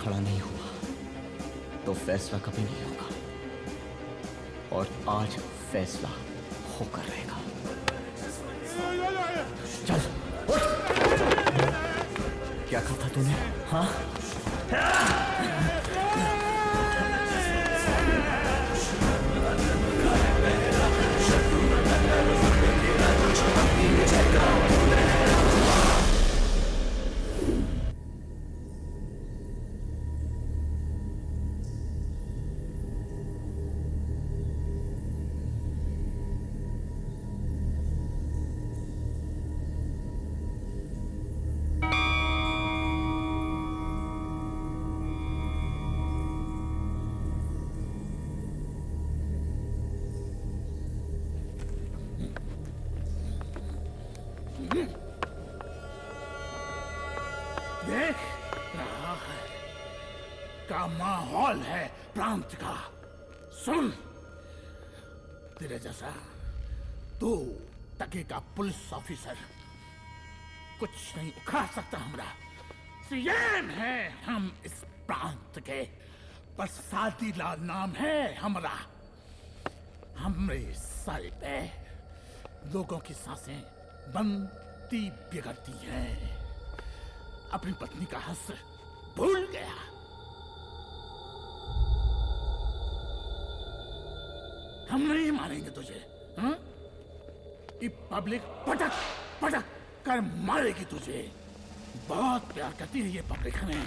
खड़ा नहीं हुआ तो फैसला कभी नहीं होगा, और आज फैसला होकर रहेगा। चल उठ। क्या कहा था तूने? हाँ, देख रहा है का माहौल है प्रांत का। सुन, तेरे जैसा तू टके का पुलिस ऑफिसर कुछ नहीं उखाड़ सकता। हमरा सीएम है हम इस प्रांत के, प्रसादी लाल नाम है हमरा। हमरे सर पे लोगों की सांसें बनती बिगड़ती हैं। अपनी पत्नी का हंस भूल गया। हम नहीं मारेंगे तुझे। हाँ? ये पब्लिक पटक पटक कर मारेगी तुझे। बहुत प्यार करती है ये पब्लिक हमें।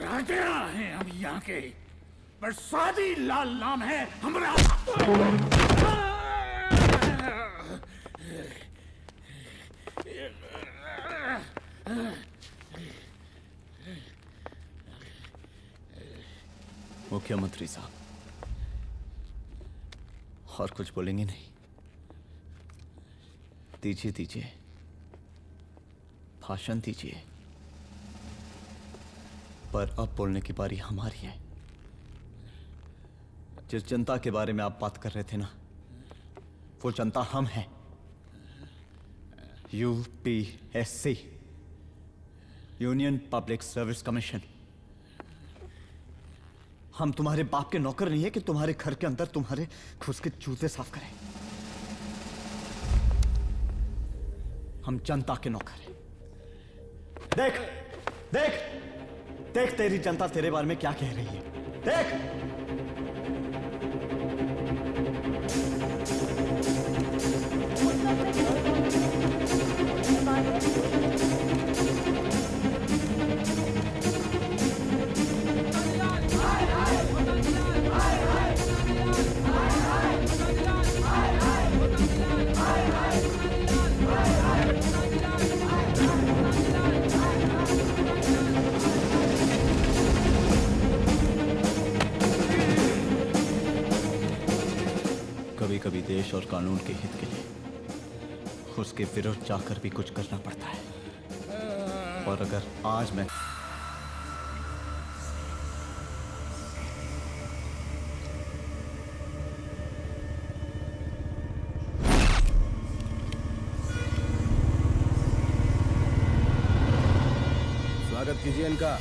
राजा हैं हम यहाँ के, प्रसादी लाल नाम है हमारा। मुख्यमंत्री साहब, और कुछ बोलेंगे नहीं? दीजिए दीजिए, भाषण दीजिए। पर अब बोलने की बारी हमारी है। जिस जनता के बारे में आप बात कर रहे थे ना, वो जनता हम हैं। UPSC, union public service commission. हम तुम्हारे बाप के नौकर नहीं है कि तुम्हारे घर के अंदर तुम्हारे खुद के जूते साफ करें। हम जनता के नौकर हैं। देख देख देख, तेरी जनता तेरे बारे में क्या कह रही है। देख, कभी कभी देश और कानून के हित के लिए उसके विरुद्ध जाकर भी कुछ करना पड़ता है। और अगर आज मैं स्वागत कीजिए इनका।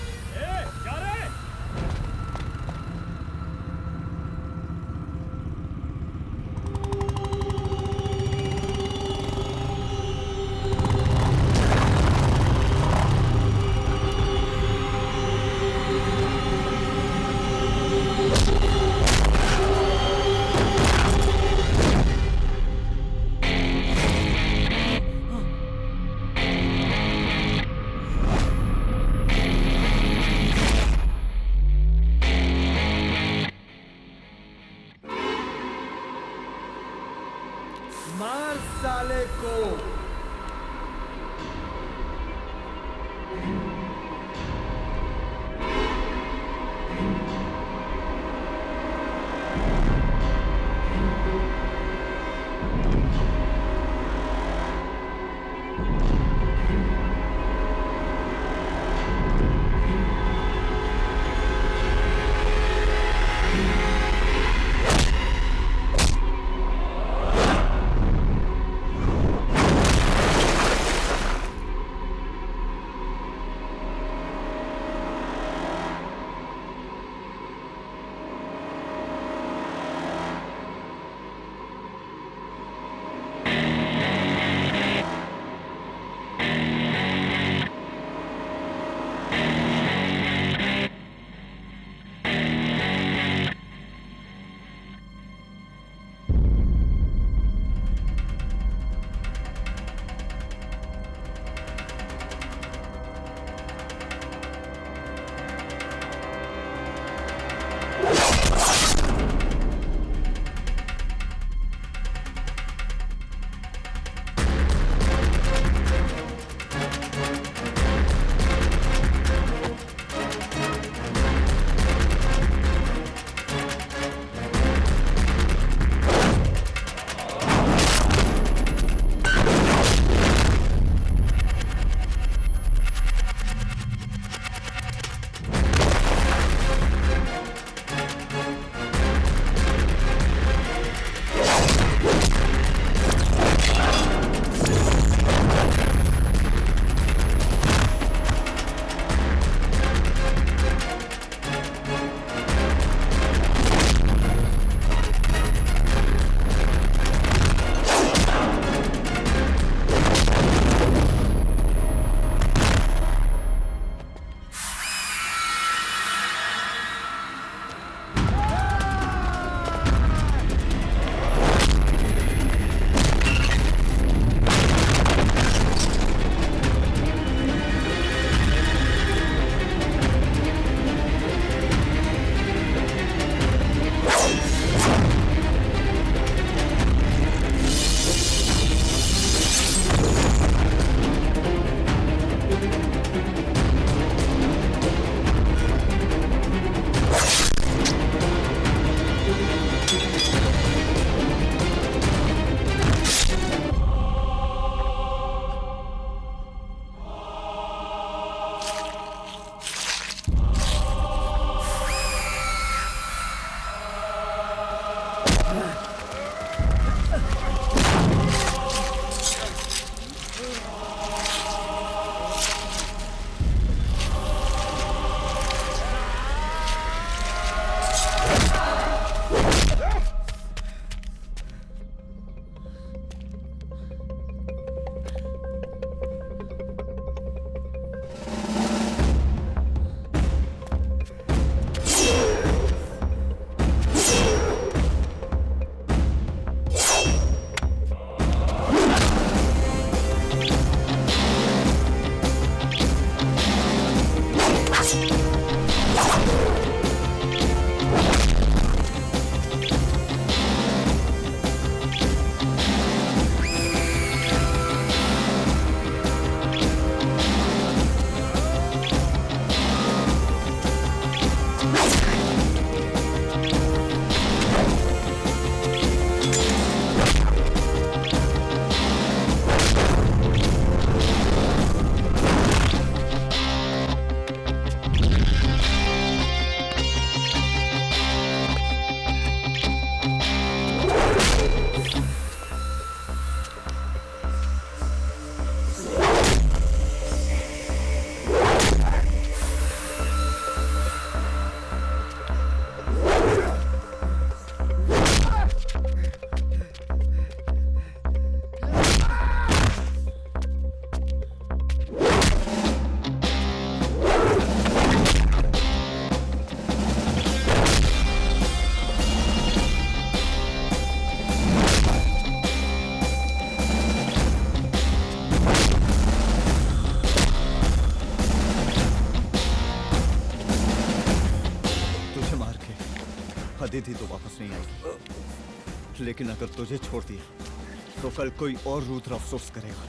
अदिति तो वापस नहीं आएगी, लेकिन अगर तुझे छोड़ दिया तो कल कोई और रुद्र अफसोस करेगा।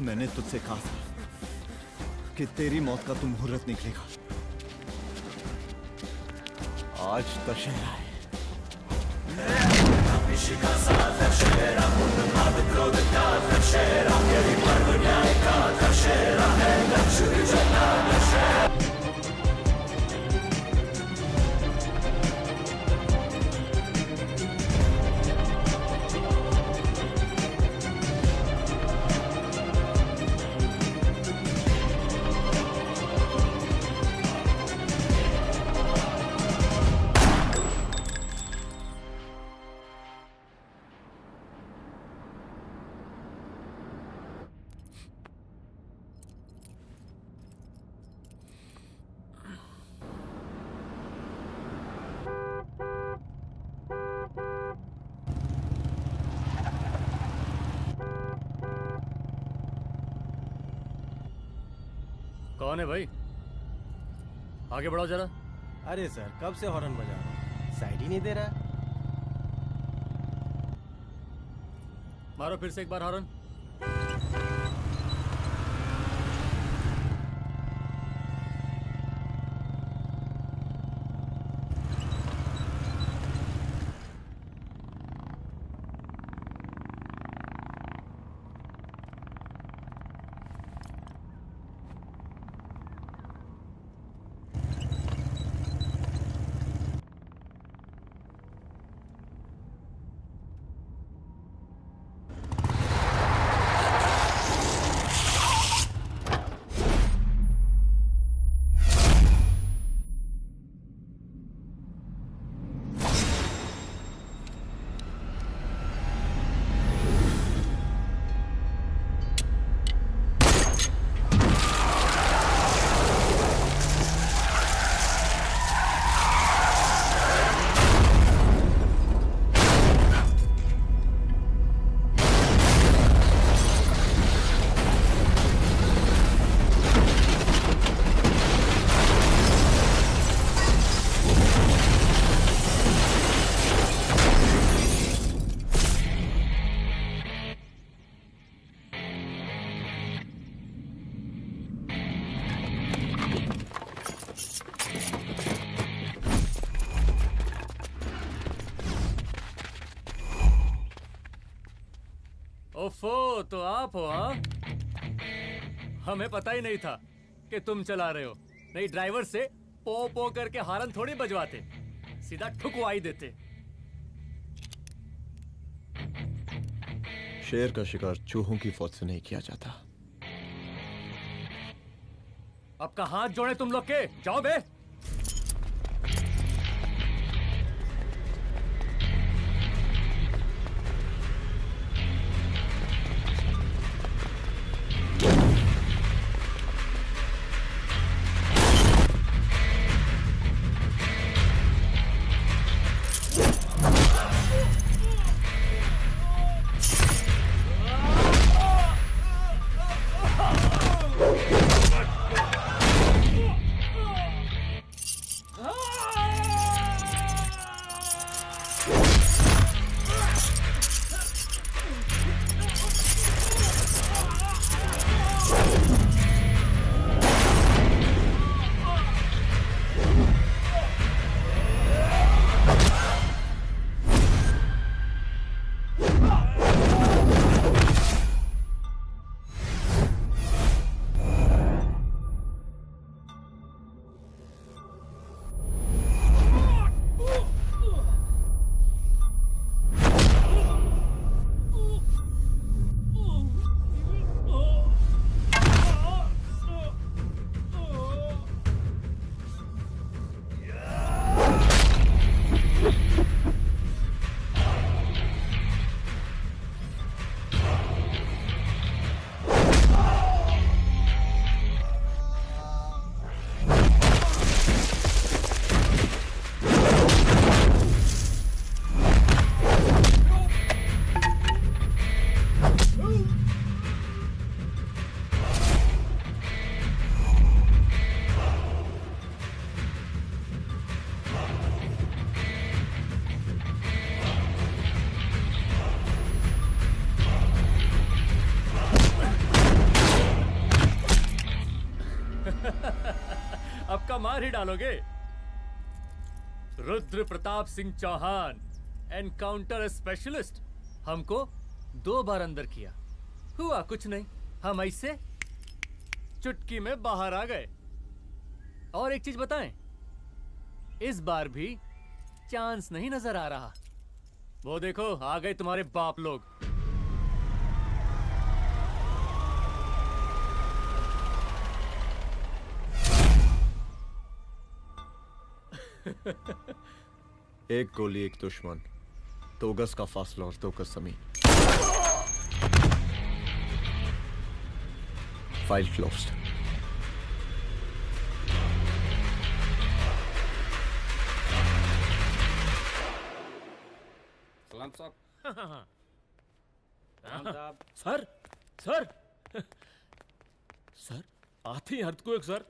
मैंने तुझसे कहा था कि तेरी मौत का तू मुहूर्त निकलेगा। आज दशहरा है। कौन है भाई? आगे बढ़ाओ जरा। अरे सर कब से हॉर्न बजा रहा हूं? साइड ही नहीं दे रहा। मारो फिर से एक बार हॉर्न। ओफो, तो आप हो? हाँ, हमें पता ही नहीं था कि तुम चला रहे हो। नहीं, ड्राइवर से पो पो करके हारन थोड़ी बजवाते, सीधा ठुकवाई देते। शेर का शिकार चूहों की फौज से नहीं किया जाता। अब का हाथ जोड़े तुम लोग के, जाओ बे। मुक्का मार ही डालोगे। रुद्र प्रताप सिंह चौहान, एनकाउंटर स्पेशलिस्ट, हमको 2 बार अंदर किया, हुआ कुछ नहीं। हम ऐसे चुटकी में बाहर आ गए। और एक चीज बताएं, इस बार भी चांस नहीं नजर आ रहा। वो देखो आ गए तुम्हारे बाप लोग। एक गोली एक दुश्मन, 2 गज का फासला और 2 गज जमीन। File closed. सलाम साहब। सर सर सर आते ही अर्थक्वेक सर।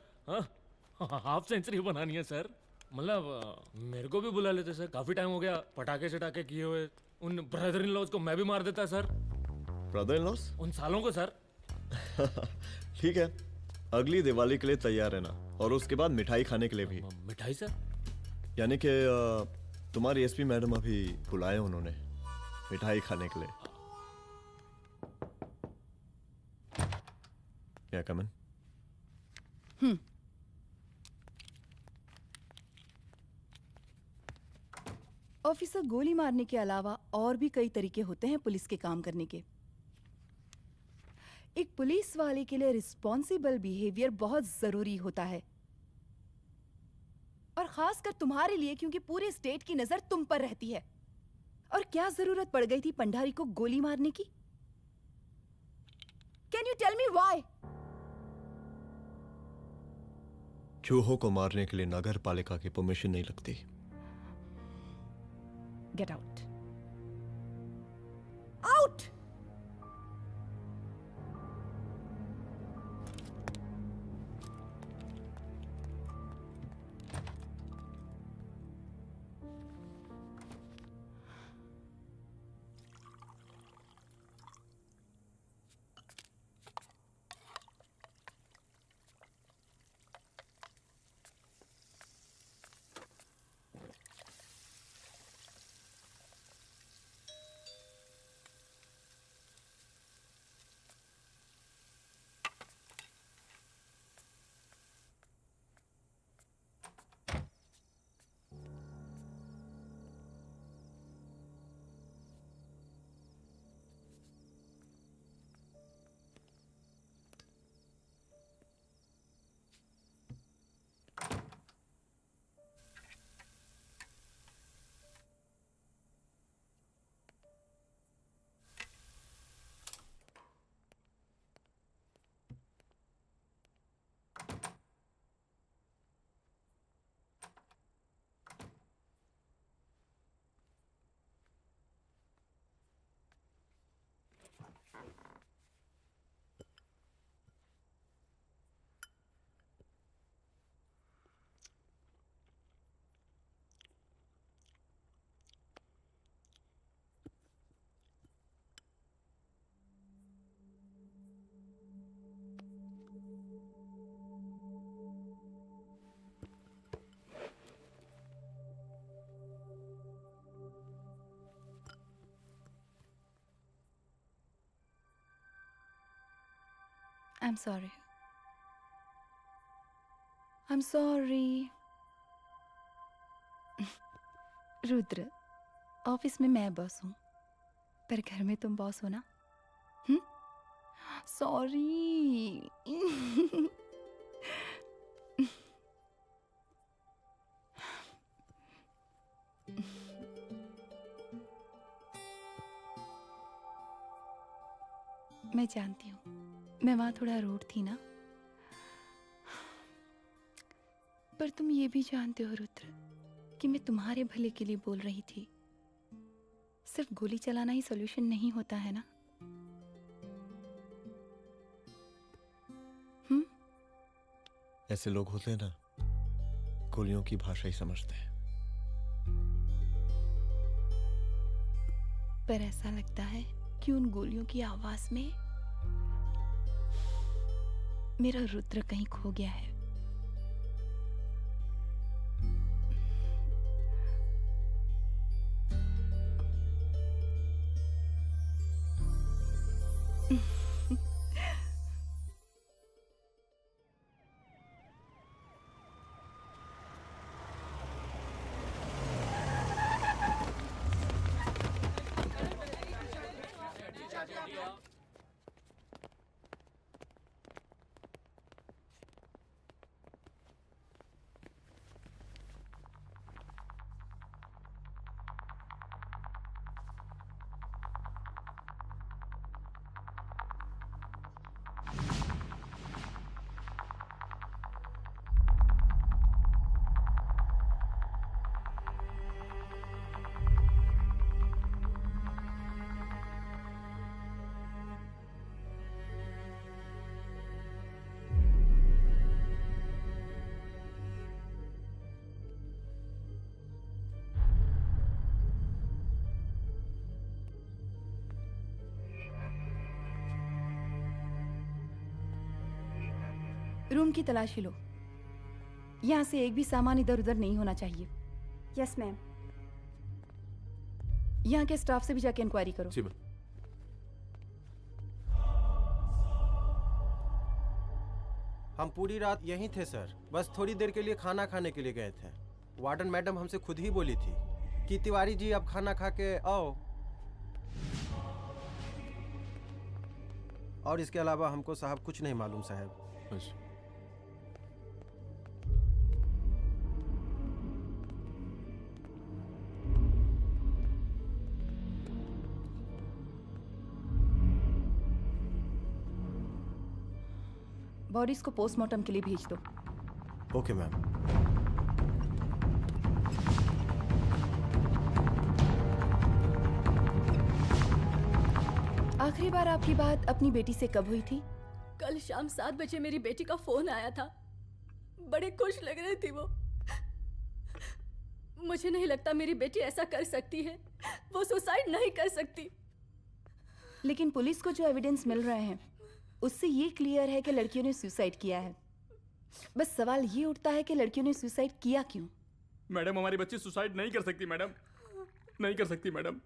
हाफ सेंचुरी बनानी है सर। मतलब मेरे को भी बुला लेते सर, काफी टाइम हो गया पटाखे चटाखे किए हुए। उन ब्रदर इन लॉज को मैं भी मार देता सर। Brother in loss? उन सालों को सर। ठीक है, अगली दिवाली के लिए तैयार रहना, और उसके बाद मिठाई खाने के लिए भी। मिठाई सर? यानी कि तुम्हारी एसपी मैडम अभी बुलाए उन्होंने मिठाई खाने के लिए। क्या कमन? ऑफिसर, गोली मारने के अलावा और भी कई तरीके होते हैं पुलिस के काम करने के। एक पुलिस वाले के लिए रिस्पॉन्सिबल बिहेवियर बहुत जरूरी होता है, और खासकर तुम्हारे लिए, क्योंकि पूरे स्टेट की नजर तुम पर रहती है। और क्या जरूरत पड़ गई थी पंडारी को गोली मारने की? Can you tell me why? चूहों को मारने के लिए नगर पालिका की परमिशन नहीं लगती। Get out. Out! I'm sorry. I'm sorry. Rudra, office में मैं बॉस हूँ, पर घर में तुम बॉस हो ना? सॉरी। मैं जानती हूँ, मैं वहां थोड़ा रूड थी ना, पर तुम ये भी जानते हो रुद्र कि मैं तुम्हारे भले के लिए बोल रही थी। सिर्फ गोली चलाना ही सॉल्यूशन नहीं होता है ना। ऐसे लोग होते हैं ना, गोलियों की भाषा ही समझते हैं। पर ऐसा लगता है कि उन गोलियों की आवाज में मेरा रुद्र कहीं खो गया है। रूम की तलाशी लो। यहाँ से एक भी सामान इधर उधर नहीं होना चाहिए। Yes ma'am. यहाँ के स्टाफ से भी जाके इंक्वायरी करो। जी मैम। हम पूरी रात यहीं थे सर, बस थोड़ी देर के लिए खाना खाने के लिए गए थे। वार्डन मैडम हमसे खुद ही बोली थी कि तिवारी जी आप खाना खा के आओ, और इसके अलावा हमको साहब कुछ नहीं मालूम साहब। अच्छा। बॉडीज को पोस्टमार्टम के लिए भेज दो। Okay ma'am. आखिरी बार आपकी बात अपनी बेटी से कब हुई थी? कल शाम 7 बजे मेरी बेटी का फोन आया था। बड़े खुश लग रही थी वो। मुझे नहीं लगता मेरी बेटी ऐसा कर सकती है। वो सुसाइड नहीं कर सकती। लेकिन पुलिस को जो एविडेंस मिल रहे हैं उससे ये क्लियर है कि लड़कियों ने सुसाइड किया है। बस सवाल ये उठता है कि लड़कियों ने सुसाइड किया क्यों? मैडम हमारी बच्ची सुसाइड नहीं कर सकती मैडम, नहीं कर सकती मैडम।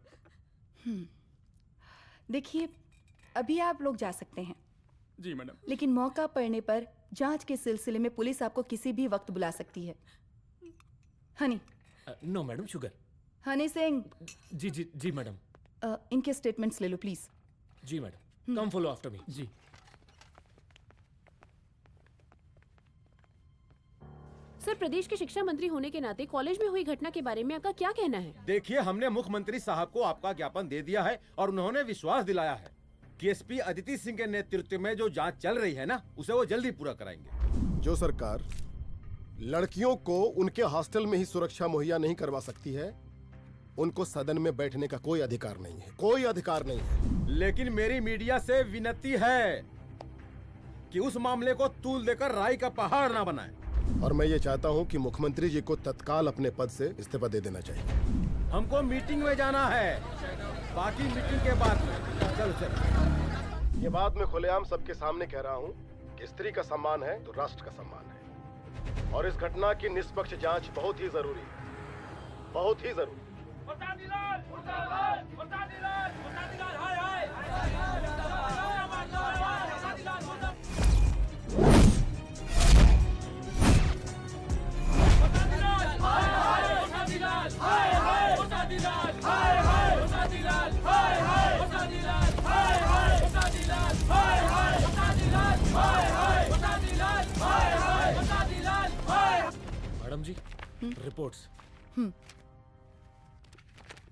देखिए, अभी आप लोग जा सकते हैं। जी मैडम। लेकिन मौका पड़ने पर जांच के सिलसिले में पुलिस आपको किसी भी वक्त बुला सकती है। Honey. No madam, sugar. Honey Singh. जी जी जी मैडम। इनके स्टेटमेंट्स ले लो प्लीज। जी madam, come follow after me. जी। सर, प्रदेश के शिक्षा मंत्री होने के नाते कॉलेज में हुई घटना के बारे में आपका क्या कहना है? देखिए, हमने मुख्यमंत्री साहब को आपका ज्ञापन दे दिया है और उन्होंने विश्वास दिलाया है कि एसपी अदिति सिंह के नेतृत्व में जो जांच चल रही है ना, उसे वो जल्दी पूरा कराएंगे। जो सरकार लड़कियों को उनके हॉस्टल में ही सुरक्षा मुहैया नहीं करवा सकती है, उनको सदन में बैठने का कोई अधिकार नहीं है, कोई अधिकार नहीं है। लेकिन मेरी मीडिया से विनती है कि उस मामले को तूल देकर राई का पहाड़ ना बनाए। और मैं ये चाहता हूँ कि मुख्यमंत्री जी को तत्काल अपने पद से इस्तीफा दे देना चाहिए। हमको मीटिंग में जाना है, बाकी मीटिंग के बाद में। चलो चलो। ये बात मैं खुलेआम सबके सामने कह रहा हूँ कि स्त्री का सम्मान है तो राष्ट्र का सम्मान है, और इस घटना की निष्पक्ष जांच बहुत ही जरूरी है, बहुत ही जरूरी। मैडम जी, रिपोर्ट्स।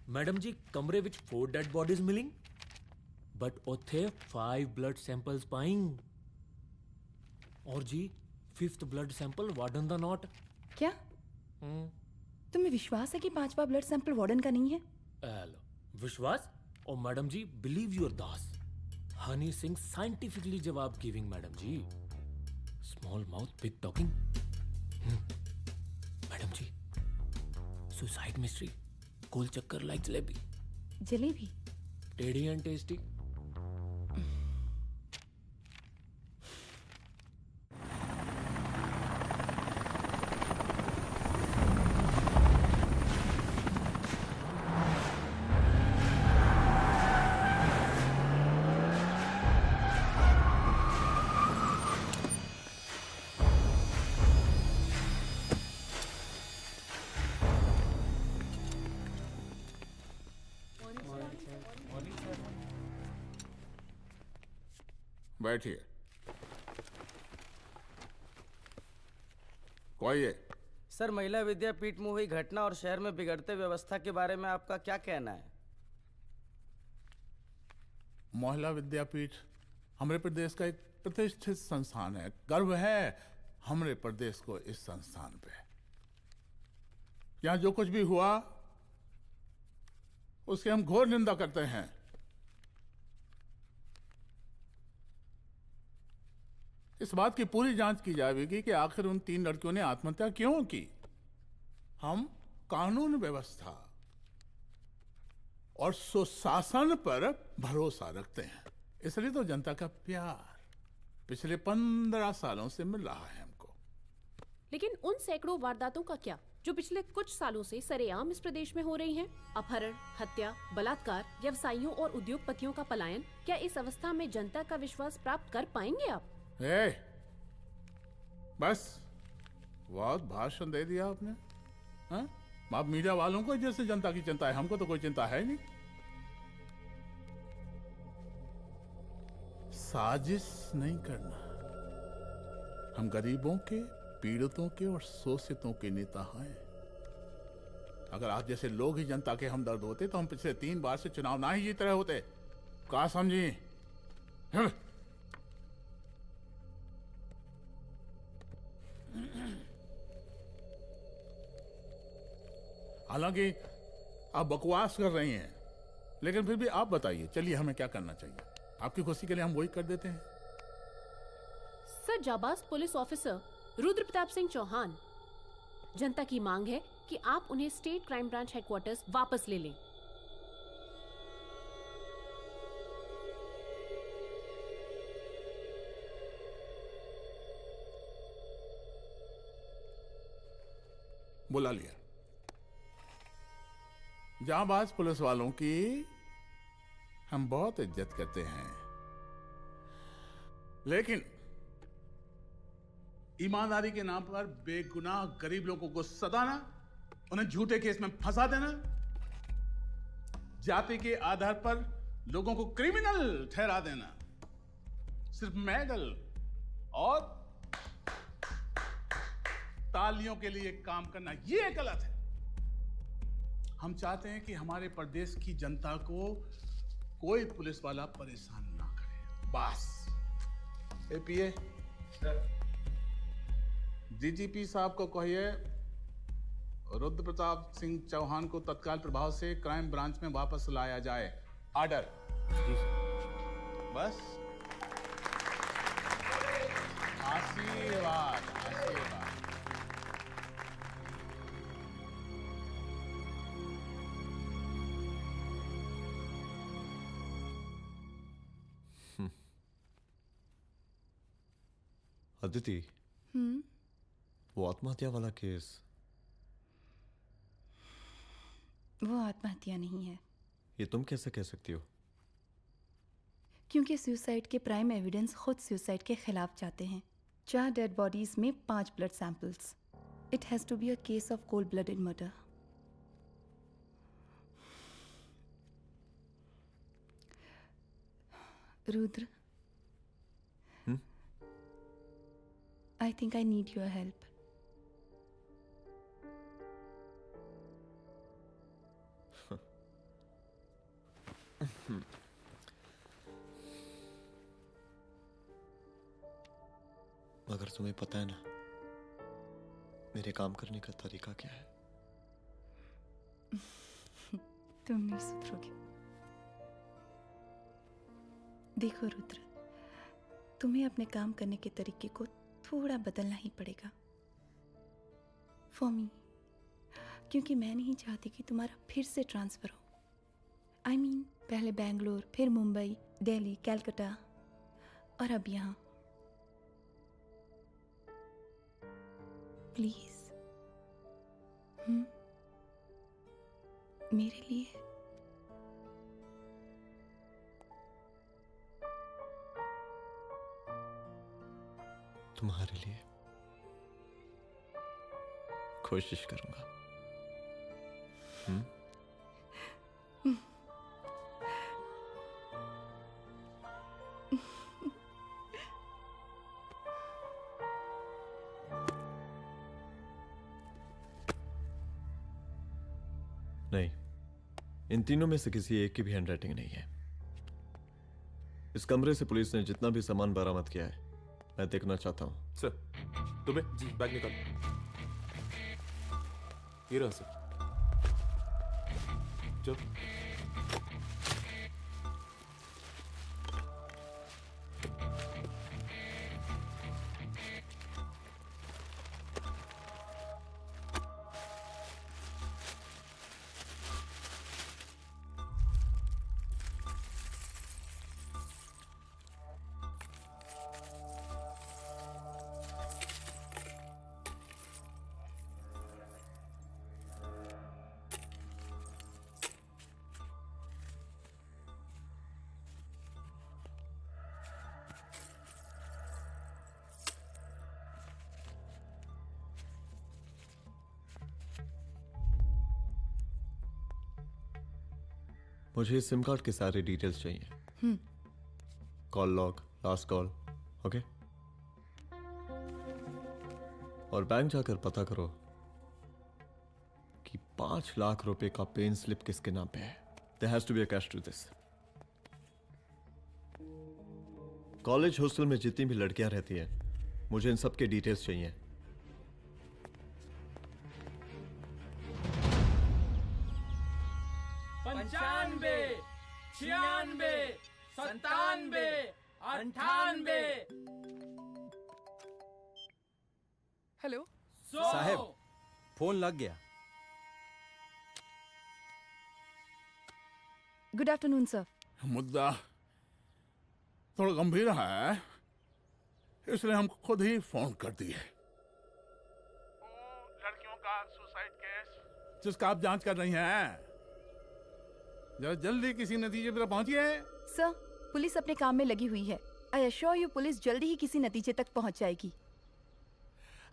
मैडम जी, कमरे विच 4 डेड बॉडीज मिलिंग, बट उथे 5 ब्लड सैंपल्स पाइंग। और जी 5th ब्लड सैंपल वार्डन दा नॉट। क्या तुम्हें विश्वास है कि 5वां ब्लड सैंपल वार्डन का नहीं है? विश्वास? और मैडम जी, बिलीव योर दास। हनी सिंह साइंटिफिकली जवाब giving madam ji. Small mouth big talking. Madam ji, suicide mystery, गोल चक्कर लाइक जलेबी। जलेबी? टेढ़ी एंड टेस्टी। बैठिए। कोई है? सर, महिला विद्यापीठ में हुई घटना और शहर में बिगड़ते व्यवस्था के बारे में आपका क्या कहना है? महिला विद्यापीठ हमारे प्रदेश का एक प्रतिष्ठित संस्थान है। गर्व है हमारे प्रदेश को इस संस्थान पे। यहाँ जो कुछ भी हुआ उसकी हम घोर निंदा करते हैं। इस बात की पूरी जांच की जाएगी कि आखिर उन 3 लड़कियों ने आत्महत्या क्यों की। हम कानून व्यवस्था और सुशासन पर भरोसा रखते हैं, इसलिए तो जनता का प्यार पिछले 15 सालों से मिल रहा है हमको। लेकिन उन सैकड़ों वारदातों का क्या जो पिछले कुछ सालों से सरेआम इस प्रदेश में हो रही हैं? अपहरण, हत्या, बलात्कार, व्यवसायियों और उद्योगपतियों का पलायन। क्या इस अवस्था में जनता का विश्वास प्राप्त कर पाएंगे आप? बस बहुत भाषण दे दिया आपने। हाँ? आप मीडिया वालों को जैसे जनता की चिंता है, हमको तो कोई चिंता है नहीं। साजिश नहीं करना। हम गरीबों के, पीड़ितों के और शोषितों के नेता हैं। अगर आप जैसे लोग ही जनता के हमदर्द होते तो हम पिछले 3 बार से चुनाव ना ही जीत रहे होते। क्या समझी? हालांकि आप बकवास कर रही हैं, लेकिन फिर भी आप बताइए, चलिए हमें क्या करना चाहिए? आपकी खुशी के लिए हम वही कर देते हैं। सर, जाबाज पुलिस ऑफिसर रुद्र प्रताप सिंह चौहान, जनता की मांग है कि आप उन्हें स्टेट क्राइम ब्रांच हेडक्वार्टर्स वापस ले लें। बुला लिया। जाबाज पुलिस वालों की हम बहुत इज्जत करते हैं, लेकिन ईमानदारी के नाम पर बेगुनाह गरीब लोगों को सताना, उन्हें झूठे केस में फंसा देना, जाति के आधार पर लोगों को क्रिमिनल ठहरा देना, सिर्फ मेडल और तालियों के लिए काम करना, ये गलत है। हम चाहते हैं कि हमारे प्रदेश की जनता को कोई पुलिस वाला परेशान ना करे, बस। एपीए डीजीपी साहब को कहिए रुद्र प्रताप सिंह चौहान को तत्काल प्रभाव से क्राइम ब्रांच में वापस लाया जाए। ऑर्डर। बस। आशीर्वाद, आशीर्वाद। अदिति, वो आत्महत्या वाला केस, वो आत्महत्या नहीं है। ये तुम कैसे कह सकती हो? क्योंकि सुसाइड के प्राइम एविडेंस खुद सुसाइड के खिलाफ जाते हैं। 4 डेड बॉडीज में 5 blood samples. It has to be a case of cold blooded murder. Rudra, I think I need your help. मगर तुम्हें पता है ना मेरे काम करने का तरीका क्या है? तुम नहीं सुधरोगे। देखो रुद्र, तुम्हें अपने काम करने के तरीके को थोड़ा बदलना ही पड़ेगा फॉर मी, क्योंकि मैं नहीं चाहती कि तुम्हारा फिर से ट्रांसफर हो। I mean, पहले बेंगलोर, फिर मुंबई, दिल्ली, कलकत्ता और अब यहाँ। प्लीज मेरे लिए। तुम्हारे लिए कोशिश करूंगा। नहीं, इन तीनों में से किसी एक की भी हैंडराइटिंग नहीं है। इस कमरे से पुलिस ने जितना भी सामान बरामद किया है, मैं देखना चाहता हूं। सर, दुबे जी, बैग निकाल। ये रहा सर। चल। मुझे इस सिम कार्ड के सारे डिटेल्स चाहिए। Call log, last call, okay. और बैंक जाकर पता करो कि 5 लाख रुपए का पेन स्लिप किसके नाम पे है। There has to be a cash to this. College hostel में जितनी भी लड़कियां रहती हैं, मुझे इन सब के डिटेल्स चाहिए। पंचानवे, 96, 97, 98। हेलो साहब, फोन लग गया। Good afternoon sir. मुद्दा थोड़ा गंभीर है, इसलिए हम खुद ही फोन कर दिए। लड़कियों का सुसाइड केस जिसका आप जांच कर रही हैं, जरा जल्दी किसी नतीजे पर पहुंचिए। सर, पुलिस अपने काम में लगी हुई है। आई एश्योर यू पुलिस जल्दी ही किसी नतीजे तक पहुंच जाएगी।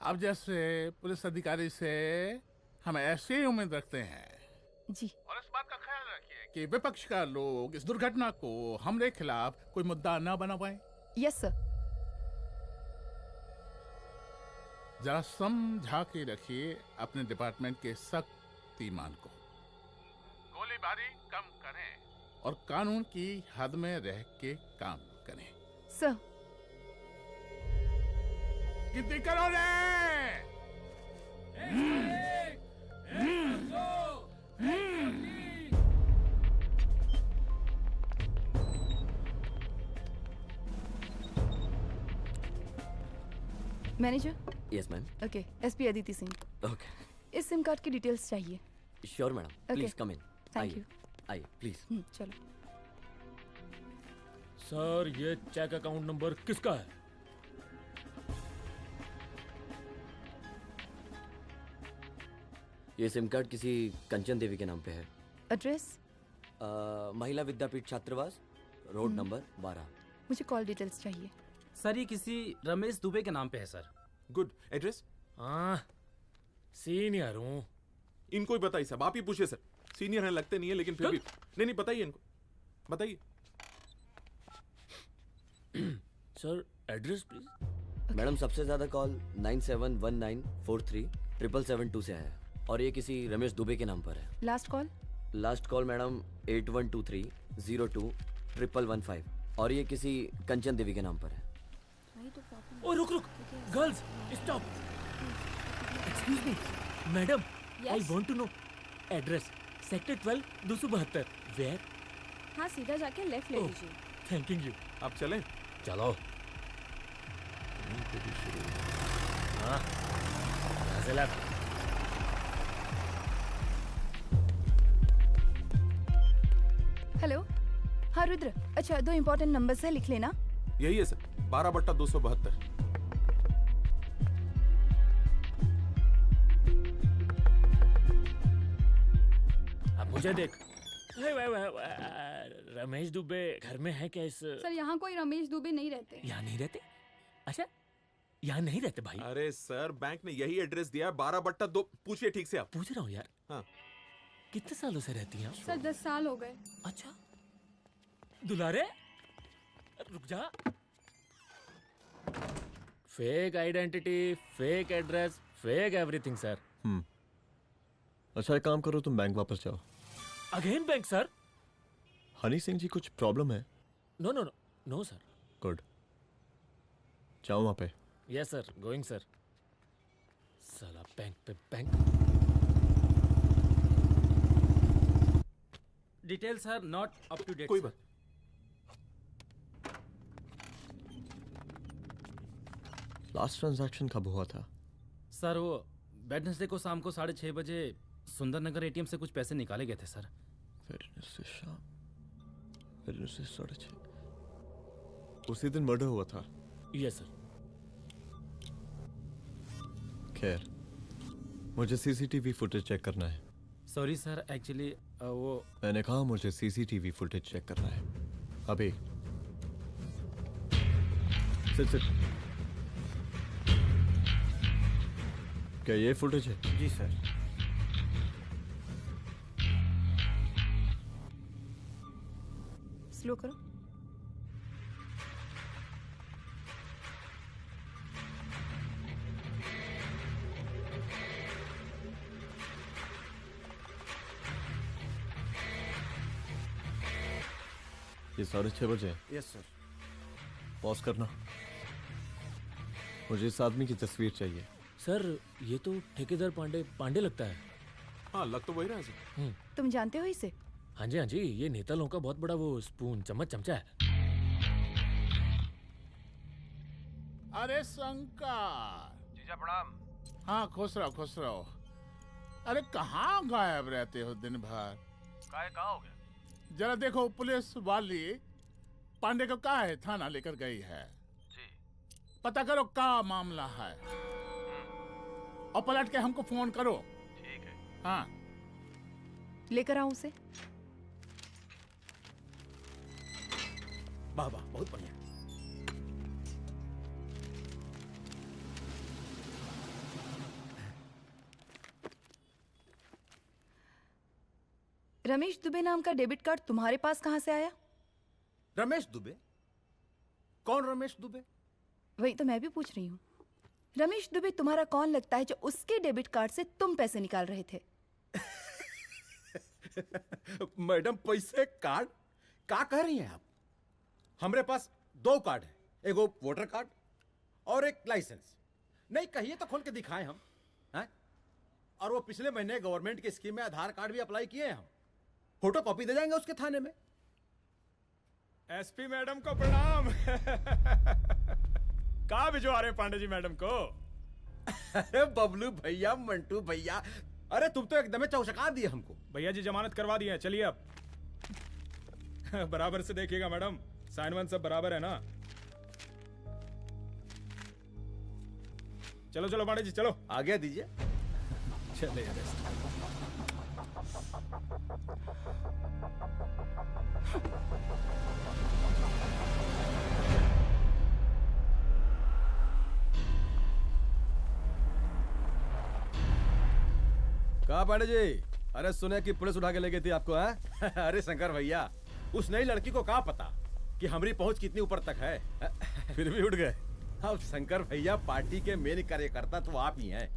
अब जैसे पुलिस अधिकारी से हम ऐसे ही उम्मीद रखते हैं जी। और इस बात का ख्याल रखिए कि विपक्ष का लोग इस दुर्घटना को हमरे खिलाफ कोई मुद्दा न बना पाए। Yes sir. जरा समझा के रखिए अपने डिपार्टमेंट के शक्तिमान को। गोलीबारी कम करें और कानून की हद में रह के काम करें। सर। कितनी करो रे? Manager. Yes ma'am. Okay, SP Aditi Singh. Okay, इस सिम कार्ड की डिटेल्स चाहिए। Sure madam, please come in. Thank you. आइए प्लीज। चलो। सर, ये चेक अकाउंट नंबर किसका है? ये सिम कार्ड किसी कंचन देवी के नाम पे है। एड्रेस? महिला विद्यापीठ छात्रावास, रोड नंबर 12। मुझे कॉल डिटेल्स चाहिए। सर, ये किसी रमेश दुबे के नाम पे है सर। गुड। एड्रेस? हाँ, सीनियर हूँ। इनको ही बताइए साहब, आप ही पूछिए सर। सीनियर हैं लगते नहीं है, लेकिन फिर भी नहीं बताइए इनको, बताइए। Sir, address please. मैडम, सबसे ज्यादा कॉल 9719437772 से है और ये किसी रमेश दुबे के नाम पर है। Last call? Last call madam 8123021115 और ये किसी कंचन देवी के नाम पर है। ओ रुक, girls stop. Excuse me madam, I want to know address. Sector 12 272। Where? हाँ, सीधा जाके लेफ्ट ले लीजिए। Thank you. आप चलें? चलो। हाँ, यहाँ से लेफ्ट। हेलो। हाँ रुद्र, अच्छा 2 इम्पोर्टेंट नंबर्स है, लिख लेना। यही है सर, 12/272। अब मुझे देख। रमेश दुबे घर में है क्या? इस सर, यहाँ कोई रमेश दुबे नहीं रहते। यहाँ नहीं रहते? अच्छा, यहाँ नहीं रहते भाई? अरे सर, बैंक ने यही एड्रेस दिया है, 12/2। पूछिए ठीक से आप। पूछ रहा हूँ यार। हाँ। कितने सालों से रहती हैं? सर 10 साल हो गए। अच्छा, दुलारे रुक जा। Fake identity, fake address, fake everything sir. अच्छा, एक काम करो, तुम बैंक वापस जाओ। Again bank sir? Honey Singh ji, कुछ प्रॉब्लम है? No no no no sir. Good, जाओ वहां पे। Yes sir, going sir. साला बैंक पे bank. Details are not up to date. कोई बात। लास्ट ट्रांजैक्शन कब हुआ था? सर, वो वेडनेसडे को शाम को 6:30 बजे सुंदरनगर एटीएम से कुछ पैसे निकाले गए थे सर। वेडनेसडे शाम, वेडनेसडे 6:30। उसी दिन मर्डर हुआ था? Yes sir. खैर, मुझे सीसीटीवी फुटेज चेक करना है। सॉरी सर, एक्चुअली वो मैंने कहा मुझे सीसीटीवी फुटेज चेक करना है अभी। सिट। क्या ये फुटेज है? जी सर। स्लो करो। ये 6:30 बजे है। Yes sir. पॉज करना। मुझे इस आदमी की तस्वीर चाहिए। सर ये तो ठेकेदार पांडे लगता है। हाँ लग तो वही रहा है सर। तुम जानते हो इसे? हाँ जी, ये नेता लोगों का बहुत बड़ा वो स्पून चमचा है। अरे शंकर। जीजा प्रणाम। हाँ खुश रहो। अरे कहाँ गायब रहते हो दिन भर? कहाँ हो गया? जरा देखो, पुलिस वाली पांडे को कहा है थाना लेकर गई है। जी। पता करो क्या मामला है और पलट के हमको फोन करो। ठीक है। हाँ लेकर आओ उसे। वाह बहुत बढ़िया। रमेश दुबे नाम का डेबिट कार्ड तुम्हारे पास कहां से आया? रमेश दुबे? कौन रमेश दुबे? वही तो मैं भी पूछ रही हूँ। रमेश दुबे तुम्हारा कौन लगता है जो उसके डेबिट कार्ड से तुम पैसे निकाल रहे थे? मैडम पैसे कार्ड क्या कह रही हैं आप? हमारे पास 2 कार्ड है, एक वोटर कार्ड और एक लाइसेंस। नहीं कहिए तो खोल के दिखाएं हम हैं? और वो पिछले महीने गवर्नमेंट की स्कीम में आधार कार्ड भी अप्लाई किए हैं हम। फोटो कॉपी दे जाएंगे उसके थाने में। एसपी मैडम को प्रणाम। कहाँ भिजवा रहे हैं पांडे जी मैडम को? अरे बबलू भैया, मंटू भैया, अरे तुम तो एकदम चौसका दिए हमको। भैया जी जमानत करवा दिए हैं, चलिए अब। बराबर से देखिएगा मैडम, साइन वाइन सब बराबर है ना? चलो पांडे जी चलो। आगे दीजिए। चले कहा पांडे जी? अरे सुने कि पुलिस उठा के ले गई थी आपको है? अरे शंकर भैया, उस नई लड़की को कहा पता कि हमारी पहुंच कितनी ऊपर तक है। फिर भी उठ गए। अब शंकर भैया, पार्टी के मेन कार्यकर्ता तो आप ही हैं।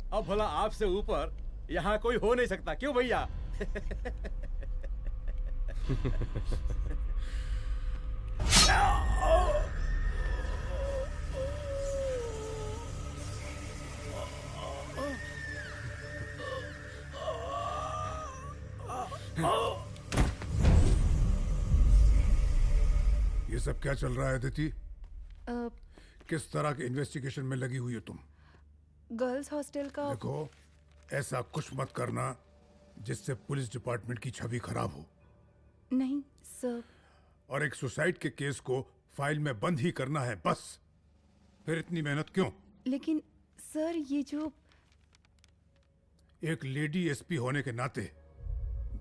अब भला आपसे ऊपर यहाँ कोई हो नहीं सकता, क्यों भैया? ये सब क्या चल रहा है अदिति? किस तरह के इन्वेस्टिगेशन में लगी हुई हो तुम? गर्ल्स हॉस्टल का। देखो, ऐसा कुछ मत करना जिससे पुलिस डिपार्टमेंट की छवि खराब हो। नहीं सर। और एक सुसाइड के केस को फाइल में बंद ही करना है बस। फिर इतनी मेहनत क्यों? लेकिन सर ये जो एक लेडी एसपी होने के नाते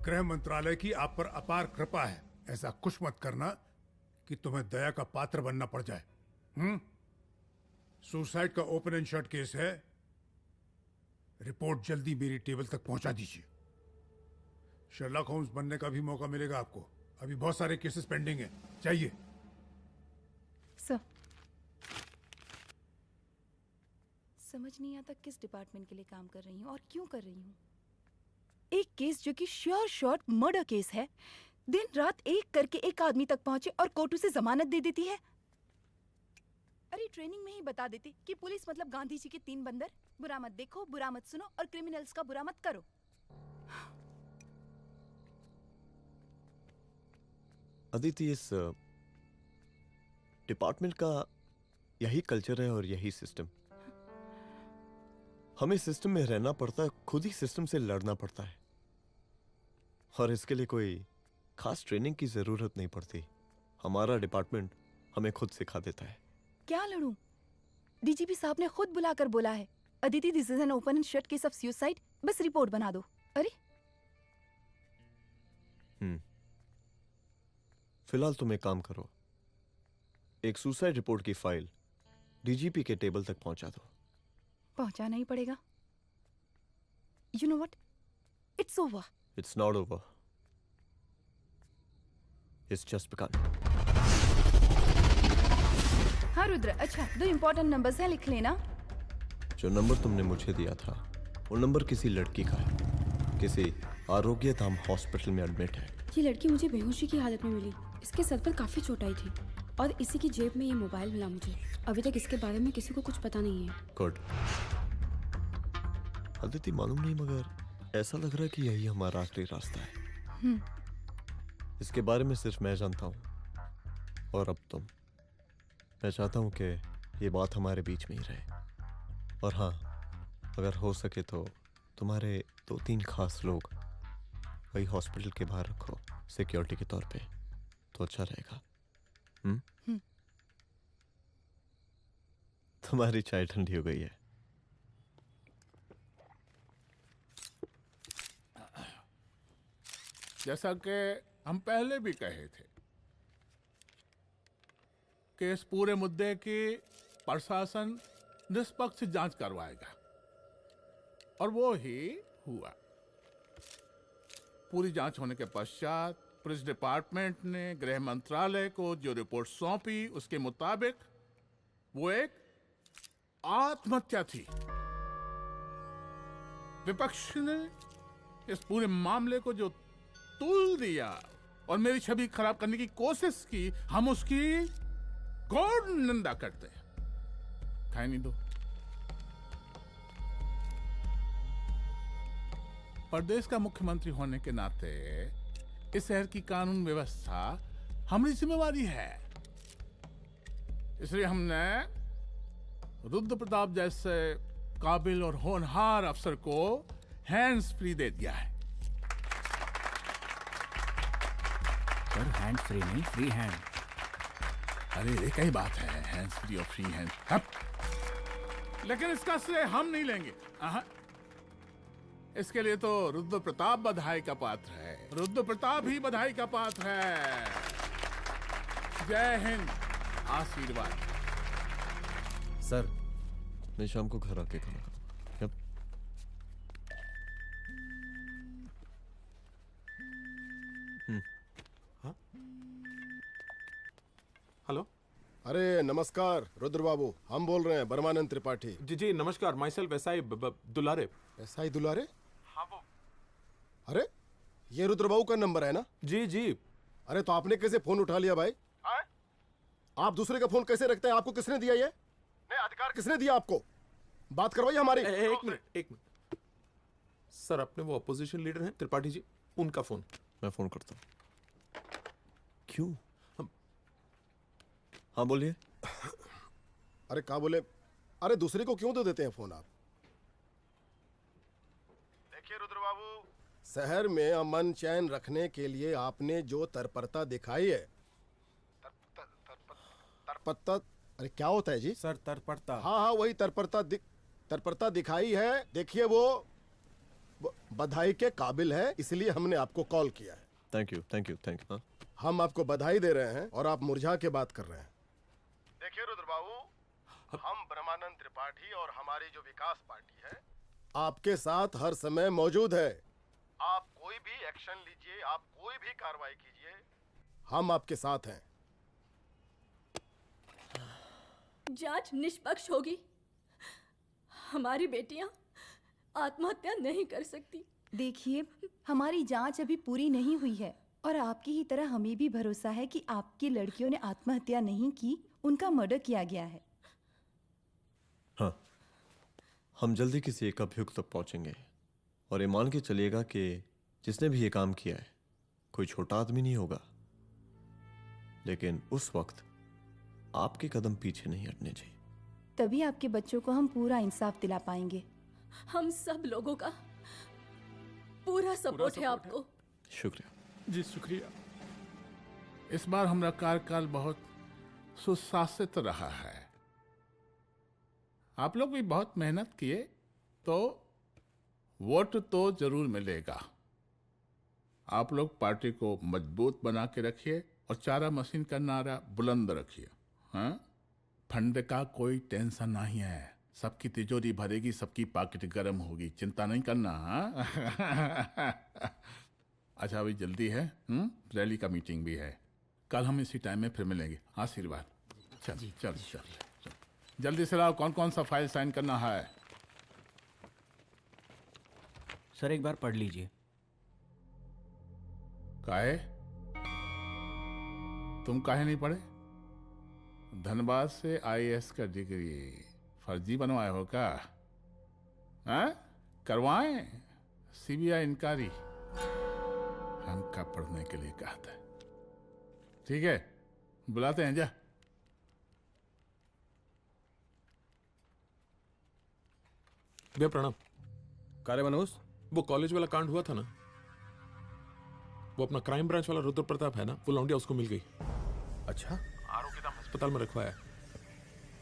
गृह मंत्रालय की आप पर अपार कृपा है। ऐसा कुछ मत करना कि तुम्हें दया का पात्र बनना पड़ जाए। सुसाइड का ओपन एंड शट केस है। रिपोर्ट जल्दी मेरी टेबल तक पहुंचा दीजिए। शर्लॉक होम्स बनने का भी मौका मिलेगा आपको। अभी बहुत सारे केसेस पेंडिंग हैं। चाहिए सर। समझ नहीं आता किस डिपार्टमेंट के लिए काम कर रही हूँ और क्यों कर रही हूँ। एक केस जो कि श्योर शॉट मर्डर केस है, दिन रात एक करके एक आदमी तक पहुंचे और कोर्ट उसे जमानत दे देती है। अरे ट्रेनिंग में ही बता देती कि पुलिस मतलब गांधी जी के 3 बंदर। बुरा मत देखो, बुरा मत सुनो और क्रिमिनल्स का बुरा मत करो। अदिति, इस डिपार्टमेंट का यही कल्चर है और यही सिस्टम। हमें सिस्टम में रहना पड़ता है, खुद ही सिस्टम से लड़ना पड़ता है। और इसके लिए कोई खास ट्रेनिंग की जरूरत नहीं पड़ती। हमारा डिपार्टमेंट हमें खुद सिखा देता है। क्या लड़ूं? डीजीपी साहब ने खुद बुलाकर बोला है, Aditi this is an open and shut case of suicide, बस रिपोर्ट बना दो। अरे फिलहाल तुम एक काम करो, एक सुसाइड रिपोर्ट की फाइल डीजीपी के टेबल तक पहुंचा दो। पहुंचाना ही पड़ेगा। You know what, it's over. It's not over. It's just begun. हाँ रुद्र, अच्छा 2 इम्पोर्टेंट नंबर्स हैं, लिख लेना। जो नंबर तुमने मुझे दिया था वो नंबर किसी लड़की का है, किसी आरोग्य धाम हॉस्पिटल में एडमिट है। ये लड़की मुझे बेहोशी की हालत में मिली। इसके सर पर काफी चोट आई थी और इसी की जेब में ये मोबाइल मिला मुझे। अभी तक इसके बारे में किसी को कुछ पता नहीं है। गुड। अदिति मालूम नहीं, मगर ऐसा लग रहा है कि यही हमारा आखिरी रास्ता है। इसके बारे में सिर्फ मैं जानता हूँ और अब तुम। मैं चाहता हूँ कि ये बात हमारे बीच में ही रहे। और हाँ, अगर हो सके तो तुम्हारे 2-3 खास लोग वही हॉस्पिटल के बाहर रखो सिक्योरिटी के तौर पे, तो अच्छा रहेगा। तुम्हारी चाय ठंडी हो गई है। जैसा कि हम पहले भी कहे थे कि इस पूरे मुद्दे की प्रशासन निष्पक्ष जांच करवाएगा, और वो ही हुआ। पूरी जांच होने के पश्चात पुलिस डिपार्टमेंट ने गृह मंत्रालय को जो रिपोर्ट सौंपी उसके मुताबिक वो एक आत्महत्या थी। विपक्ष ने इस पूरे मामले को जो तुल दिया और मेरी छवि खराब करने की कोशिश की, हम उसकी घोर निंदा करते हैं। खाए नहीं दो। प्रदेश का मुख्यमंत्री होने के नाते इस शहर की कानून व्यवस्था हमारी जिम्मेवारी है। इसलिए हमने रुद्र प्रताप जैसे काबिल और होनहार अफसर को हैंड्स फ्री दे दिया है। सर हैंड फ्री नहीं, फ्री हैंड। अरे एक ही बात है, हैंड्स फ्री और फ्री हैंड। लेकिन इसका श्रेय हम नहीं लेंगे। इसके लिए तो रुद्र प्रताप बधाई का पात्र है। रुद्र प्रताप ही बधाई का पात्र है। जय हिंद। आशीर्वाद। सर, मैं शाम को घर आके खाना खाऊंगा। हेलो। अरे नमस्कार रुद्र बाबू, हम बोल रहे हैं परमानंद त्रिपाठी। जी जी नमस्कार। My self SI Dulare. SI दुलारे? हाँ वो। अरे ये रुद्र बाबू का नंबर है ना? जी जी। अरे तो आपने कैसे फोन उठा लिया भाई? आप दूसरे का फोन कैसे रखते हैं? आपको किसने दिया ये? नहीं, अधिकार किसने दिया आपको? बात करवाइए हमारी। एक मिनट। सर, अपने वो अपोजिशन लीडर हैं त्रिपाठी जी, उनका फोन। मैं फोन करता हूँ। क्यों? हाँ बोलिए। अरे क्या बोले? अरे दूसरे को क्यों दे देते हैं फोन आप? देखिए रुद्र बाबू, शहर में अमन चैन रखने के लिए आपने जो तत्परता दिखाई है, तत्परता, अरे क्या होता है जी? सर तत्परता। हाँ वही तत्परता दिखाई है। देखिए वो बधाई के काबिल है, इसलिए हमने आपको कॉल किया है। Thank you. हम आपको बधाई दे रहे हैं और आप मुरझा के बात कर रहे हैं। देखिए रुद्र बाबू, हम ब्रह्मानंद त्रिपाठी और हमारी जो विकास पार्टी है आपके साथ हर समय मौजूद है। आप कोई भी एक्शन लीजिए, आप कोई भी कार्रवाई कीजिए, हम आपके साथ हैं। जांच निष्पक्ष होगी। हमारी बेटियां आत्महत्या नहीं कर सकती। देखिए, हमारी जांच अभी पूरी नहीं हुई है और आपकी ही तरह हमें भी भरोसा है कि आपकी लड़कियों ने आत्महत्या नहीं की, उनका मर्डर किया गया है। हाँ, हम जल्दी किसी एक अभियुक्त तक पहुंचेंगे और ये मान के चलिएगा कि जिसने भी ये काम किया है कोई छोटा आदमी नहीं होगा। लेकिन उस वक्त आपके कदम पीछे नहीं हटने चाहिए। तभी आपके बच्चों को हम पूरा इंसाफ दिला पाएंगे। हम सब लोगों का पूरा सपोर्ट है आपको। शुक्रिया जी, शुक्रिया। इस बार हमारा कार्यकाल बहुत सुशासित रहा है। आप लोग भी बहुत मेहनत किए, तो वोट तो जरूर मिलेगा। आप लोग पार्टी को मजबूत बना के रखिए और चारा मशीन का नारा बुलंद रखिए। हाँ, फंड का कोई टेंशन नहीं है। सबकी तिजोरी भरेगी, सबकी पॉकेट गर्म होगी, चिंता नहीं करना। हाँ? अच्छा, अभी जल्दी है, रैली का मीटिंग भी है। कल हम इसी टाइम में फिर मिलेंगे। आशीर्वाद। चल चल चल जल्दी से लाओ, कौन कौन सा फाइल साइन करना है। सर एक बार पढ़ लीजिए। काहे? तुम काहे नहीं पढ़े? धनबाद से आईएएस का डिग्री फर्जी बनवाए हो क्या? हाँ? करवाएं सीबीआई इंक्वायरी। हमका पढ़ने के लिए कहा था। ठीक है, बुलाते हैं जा। भैया प्रणाम। कार्य मनोज, वो कॉलेज वाला कांड हुआ था ना, वो अपना क्राइम ब्रांच वाला रुद्र प्रताप है ना, वो लौंडिया उसको मिल गई। अच्छा। आरोपी नाम अस्पताल में रखवाया है।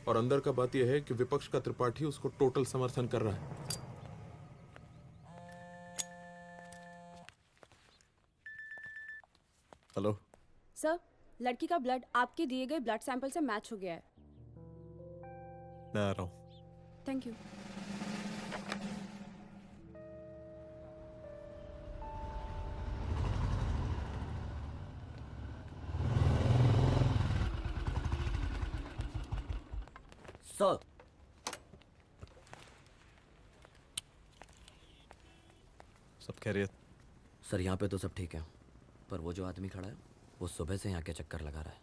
और अंदर का बात यह है कि विपक्ष का त्रिपाठी उसको टोटल समर्थन कर रहा है। हेलो सर, लड़की का ब्लड आपके दिए गए ब्लड सैंपल से मैच हो गया है। मैं आ रहा हूँ। Thank you. सर, सब खैरियत? सर यहाँ पे तो सब ठीक है, पर वो जो आदमी खड़ा है वो सुबह से यहाँ के चक्कर लगा रहा है।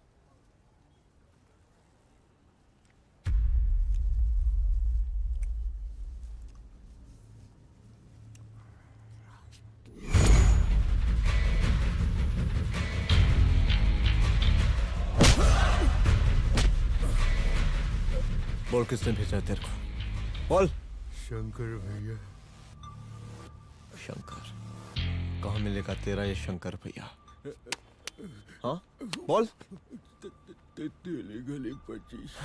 बोल किसने भेजा है तेरे को? बोल। शंकर भैया। शंकर? कहाँ मिलेगा तेरा ये शंकर भैया? हाँ बोल। तेली गली 25।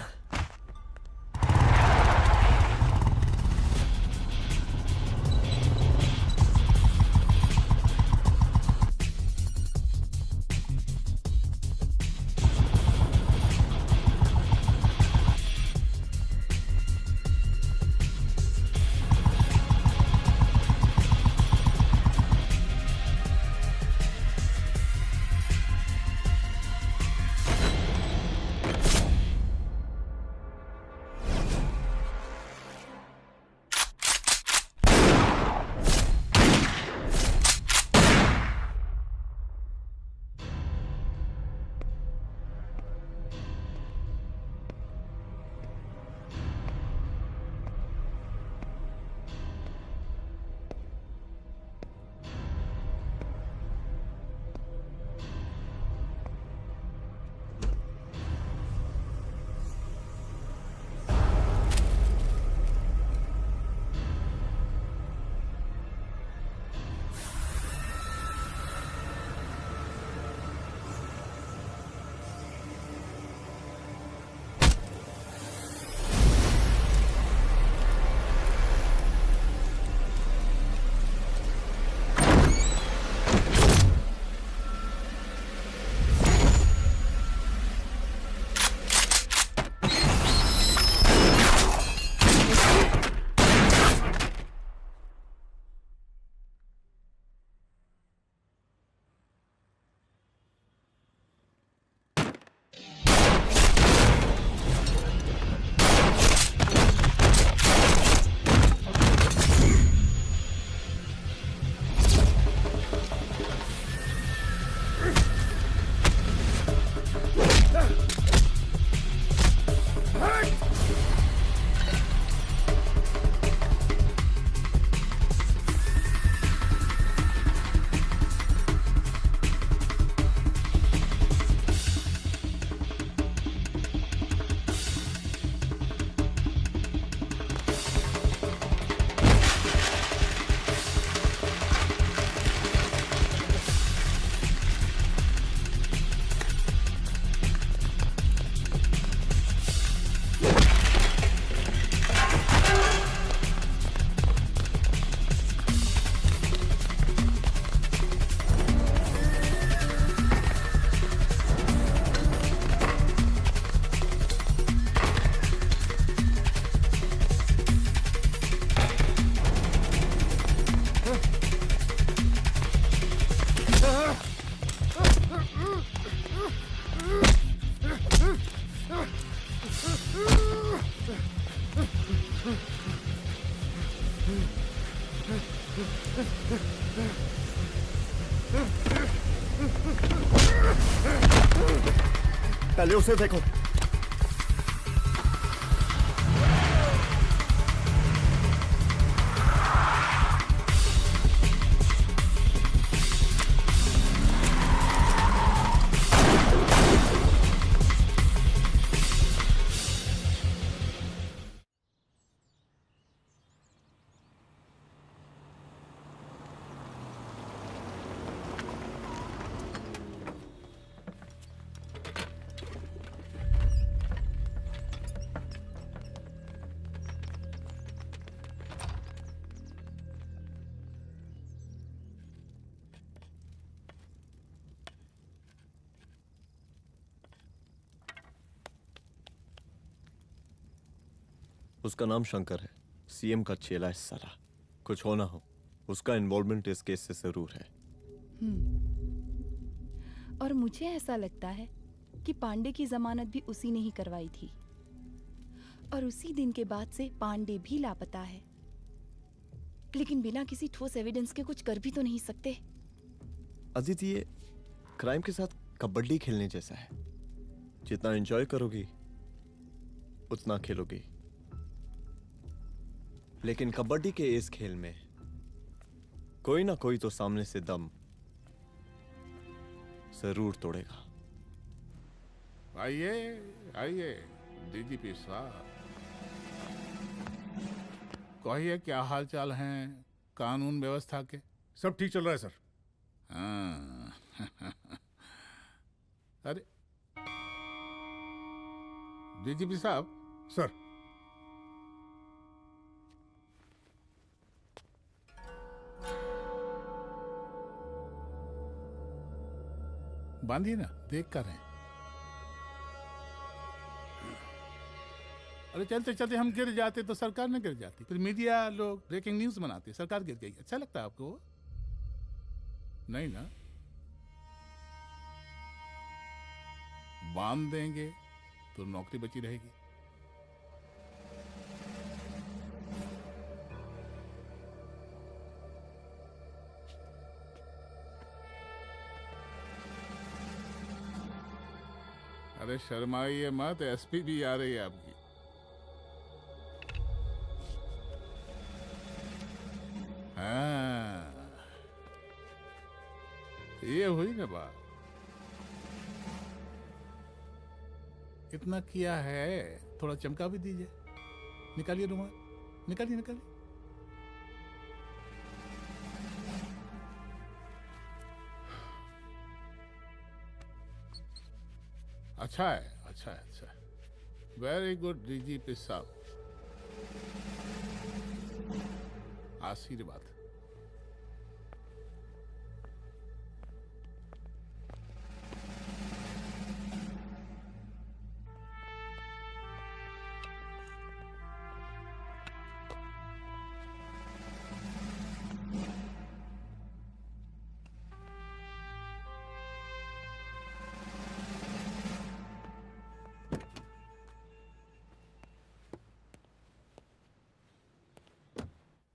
पहले उसे देखो। उसका नाम शंकर है, सीएम का चेला है साला। कुछ हो ना हो, उसका इन्वॉल्वमेंट इस केस से जरूर है। और मुझे ऐसा लगता है कि पांडे की जमानत भी उसी ने ही करवाई थी, और उसी दिन के बाद से पांडे भी लापता है। लेकिन बिना किसी ठोस एविडेंस के कुछ कर भी तो नहीं सकते। अदिति, ये क्राइम के साथ कबड्डी खेलने जैसा है। जितना एंजॉय करोगी उतना खेलोगी, लेकिन कबड्डी के इस खेल में कोई ना कोई तो सामने से दम जरूर तोड़ेगा। आइए आइए डीजीपी साहब, कहिए क्या हाल चाल हैं कानून व्यवस्था के? सब ठीक चल रहा है सर। हाँ। अरे डीजीपी साहब। सर, बांधिए ना, देख कर हैं। अरे चलते चलते हम गिर जाते तो सरकार न गिर जाती, फिर मीडिया लोग ब्रेकिंग न्यूज बनाते, सरकार गिर गई। अच्छा लगता है आपको? नहीं ना? बांध देंगे तो नौकरी बची रहेगी। अरे शर्माइए मत, एसपी भी आ रही है आपकी। हाँ, ये हुई ना बात। इतना किया है, थोड़ा चमका भी दीजिए। निकालिए रुमाल, निकालिए निकालिए। अच्छा है, अच्छा है, अच्छा है। वेरी गुड डीजीपी साहब, आशीर्वाद।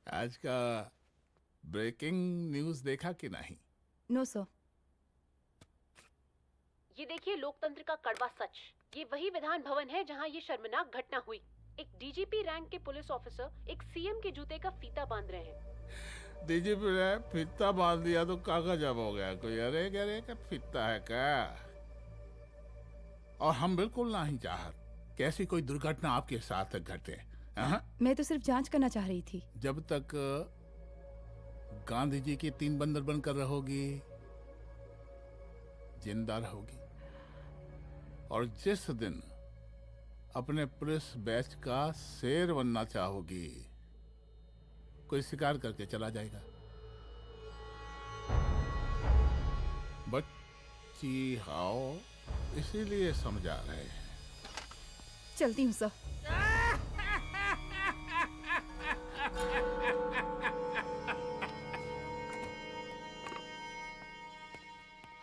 आज का ब्रेकिंग न्यूज देखा कि नहीं? No sir. ये देखिए लोकतंत्र का कड़वा सच। ये वही विधान भवन है जहां ये शर्मनाक घटना हुई। एक डीजीपी रैंक के पुलिस ऑफिसर एक सीएम के जूते का फीता बांध रहे हैं। डीजीपी ने फीता बांध दिया तो कागज अब हो गया कोई? अरे अरे का फीता है क्या? और हम बिल्कुल नहीं चाहते कि ऐसी कोई दुर्घटना आपके साथ घटे। मैं तो सिर्फ जांच करना चाह रही थी। जब तक गांधी जी की 3 बंदर बनकर रहोगी, जिंदा रहोगी। और जिस दिन अपने पुलिस बैच का शेर बनना चाहोगी, कोई शिकार करके चला जाएगा। बच्ची हाओ, इसीलिए समझा रहे हैं। चलती हूँ सर।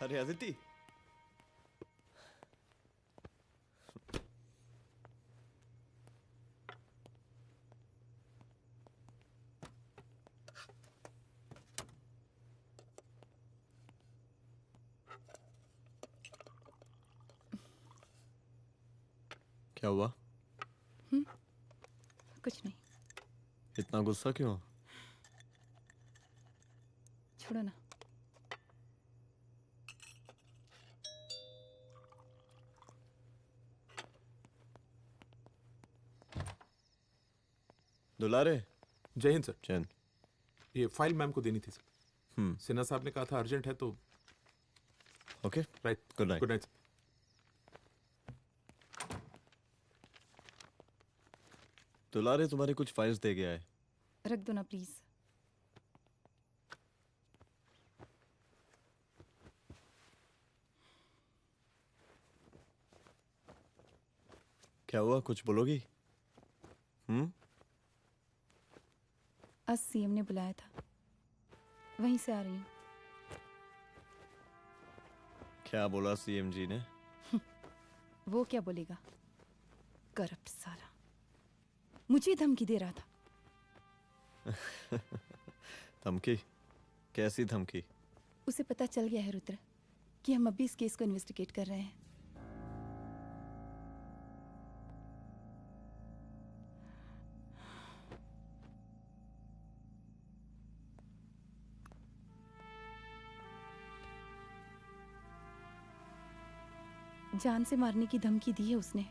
अरे अदिति, क्या हुआ? कुछ नहीं, इतना गुस्सा क्यों? छोड़ो ना। दुलारे। जय हिंद सर। जय हिंद। ये फाइल मैम को देनी थी सर। सिन्हा साहब ने कहा था अर्जेंट है तो। Okay right. Good night. Good night. दुलारे तुम्हारी कुछ फाइल्स दे गया है। रख दो ना प्लीज। क्या हुआ, कुछ बोलोगी? आज सीएम ने बुलाया था, वहीं से आ रही हूँ। क्या बोला सीएम जी ने? वो क्या बोलेगा, करप्ट साला, मुझे धमकी दे रहा था। धमकी? कैसी धमकी? उसे पता चल गया है रुद्र कि हम अभी इस केस को इन्वेस्टिगेट कर रहे हैं। जान से मारने की धमकी दी है उसने।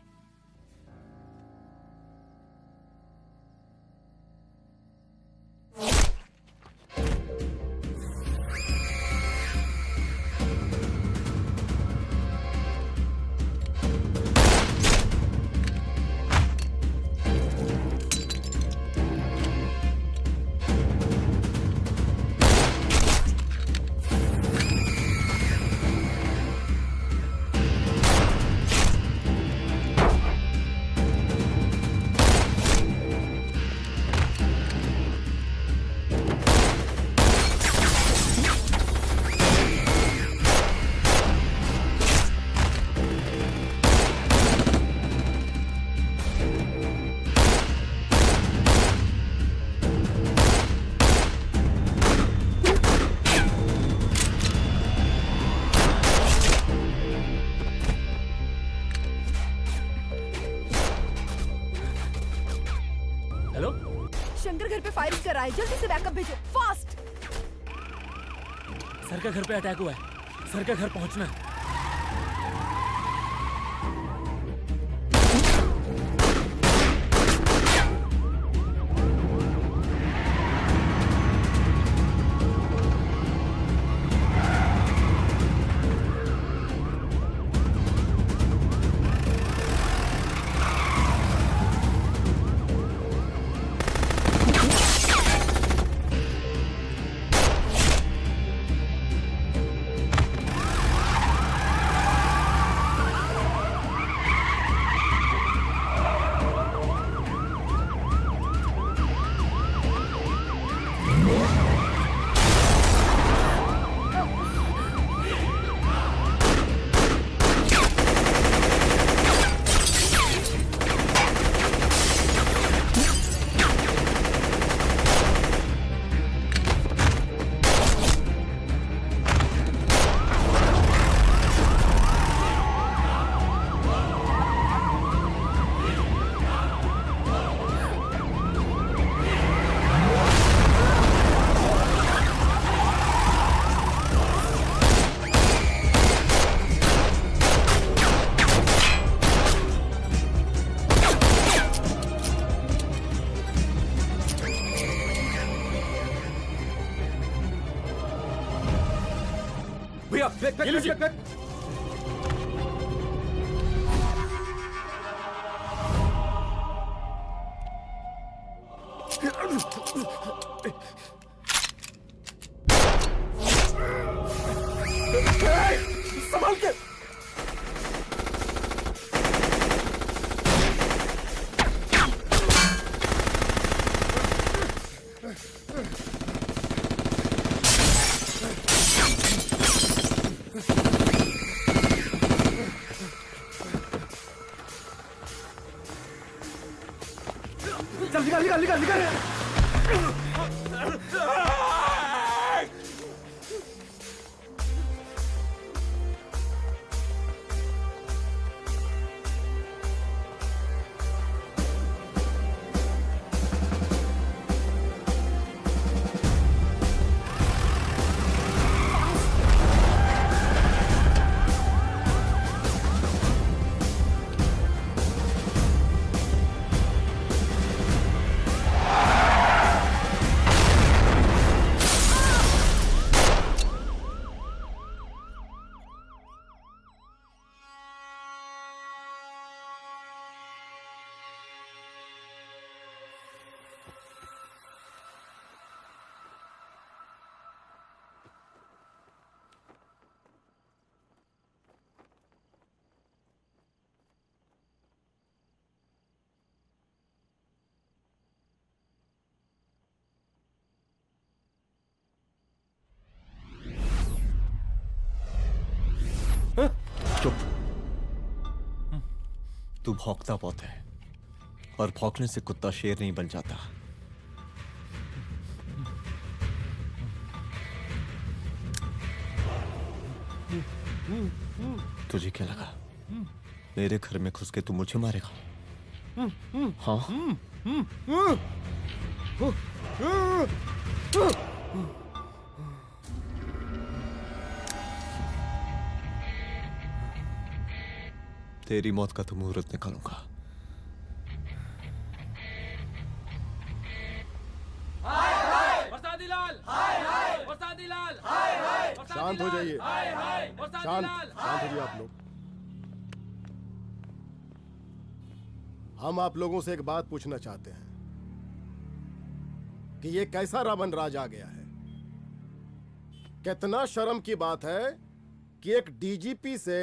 शंकर घर पे फायरिंग कर रहा है, जल्दी से बैकअप भेजो, फास्ट। सर का घर पे अटैक हुआ है, सर का घर पहुंचना है। भैया बैक संभाल के। चल निकाल निकाल निकाल निकाल। चुप। तू भौंकता बहुत है, और भौंकने से कुत्ता शेर नहीं बन जाता। तुझे क्या लगा मेरे घर में घुस के तू मुझे मारेगा? हाँ? तेरी मौत का तो मुहूर्त निकालूंगा। शांत हो जाइए। शांत हो जाइए आप लोग। हम आप लोगों से एक बात पूछना चाहते हैं कि ये कैसा रावण राज आ गया है। कितना शर्म की बात है कि एक डीजीपी से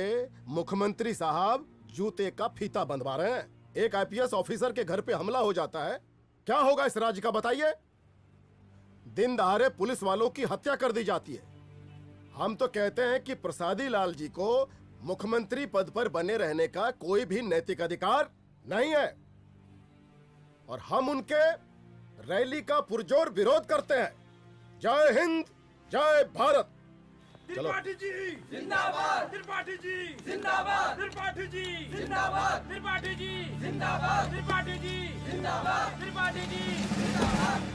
मुख्यमंत्री साहब जूते का फीता बंधवा रहे हैं। एक आईपीएस ऑफिसर के घर पे हमला हो जाता है, क्या होगा इस राज्य का बताइए? दिन दहाड़े पुलिस वालों की हत्या कर दी जाती है। हम तो कहते हैं कि प्रसादी लाल जी को मुख्यमंत्री पद पर बने रहने का कोई भी नैतिक अधिकार नहीं है, और हम उनके रैली का पुरजोर विरोध करते हैं। जय हिंद, जय भारत। चलो। त्रिपाठी जी जिंदाबाद, त्रिपाठी जी जिंदाबाद, त्रिपाठी जी जिंदाबाद, त्रिपाठी जी जिंदाबाद, त्रिपाठी जी जिंदाबाद, त्रिपाठी जी जिंदाबाद।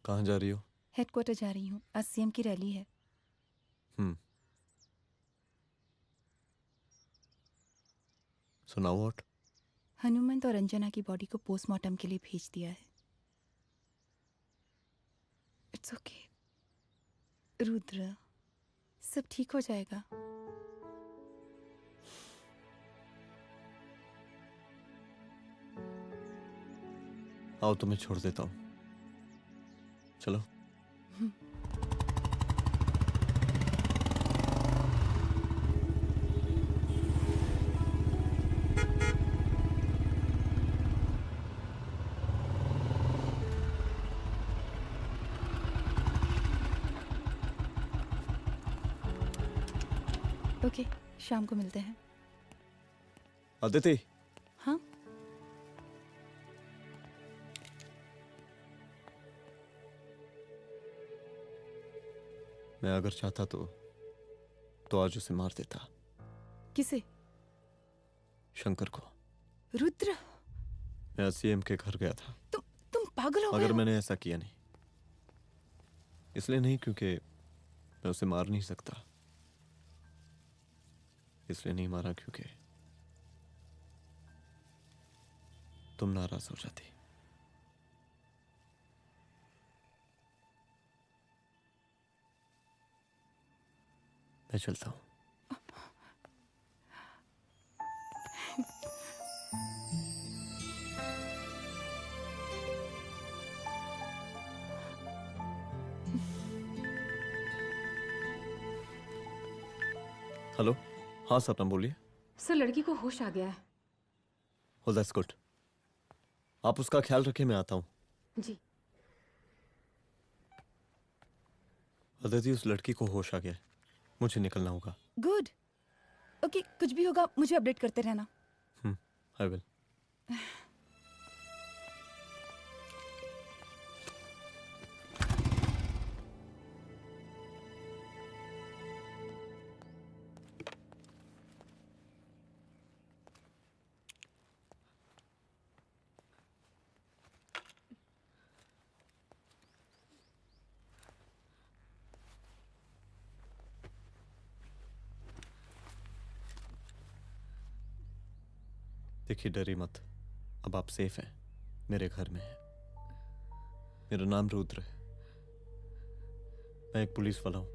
कहाँ जा रही हो? हेडक्वार्टर जा रही हूँ, आज सीएम की रैली है। सुनाओ व्हाट? हनुमंत और अंजना की बॉडी को पोस्टमार्टम के लिए भेज दिया है। इट्स ओके रुद्र, सब ठीक हो जाएगा। आओ तुम्हें छोड़ देता हूँ, चलो। ओके, शाम को मिलते हैं। अदिति। हाँ? मैं अगर चाहता तो आज उसे मार देता। किसे? शंकर को। रुद्र, मैं सीएम के घर गया था। तुम पागल हो गए मगर हो? मैंने ऐसा किया नहीं। इसलिए नहीं क्योंकि मैं उसे मार नहीं सकता, इसलिए नहीं मारा क्योंकि तुम नाराज हो जाती। मैं चलता हूं। हेलो। हाँ सपना बोलिए। सर, लड़की को होश आ गया है। Oh, that's good. आप उसका ख्याल रखिए, मैं आता हूँ। जी। अदिति, उस लड़की को होश आ गया है, मुझे निकलना होगा। गुड। ओके, कुछ भी होगा मुझे अपडेट करते रहना। I will. देखिए, डरी मत, अब आप सेफ हैं, मेरे घर में हैं। मेरा नाम रुद्र है, मैं एक पुलिस वाला हूं।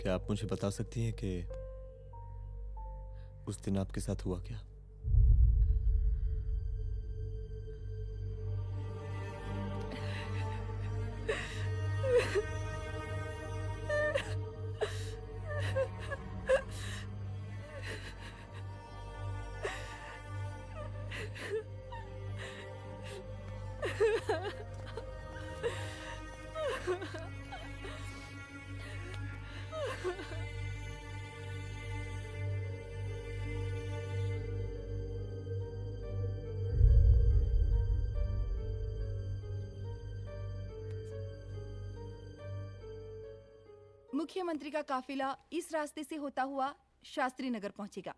क्या आप मुझे बता सकती हैं कि उस दिन आपके साथ हुआ क्या? मुख्यमंत्री का काफिला इस रास्ते से होता हुआ शास्त्री नगर पहुंचेगा।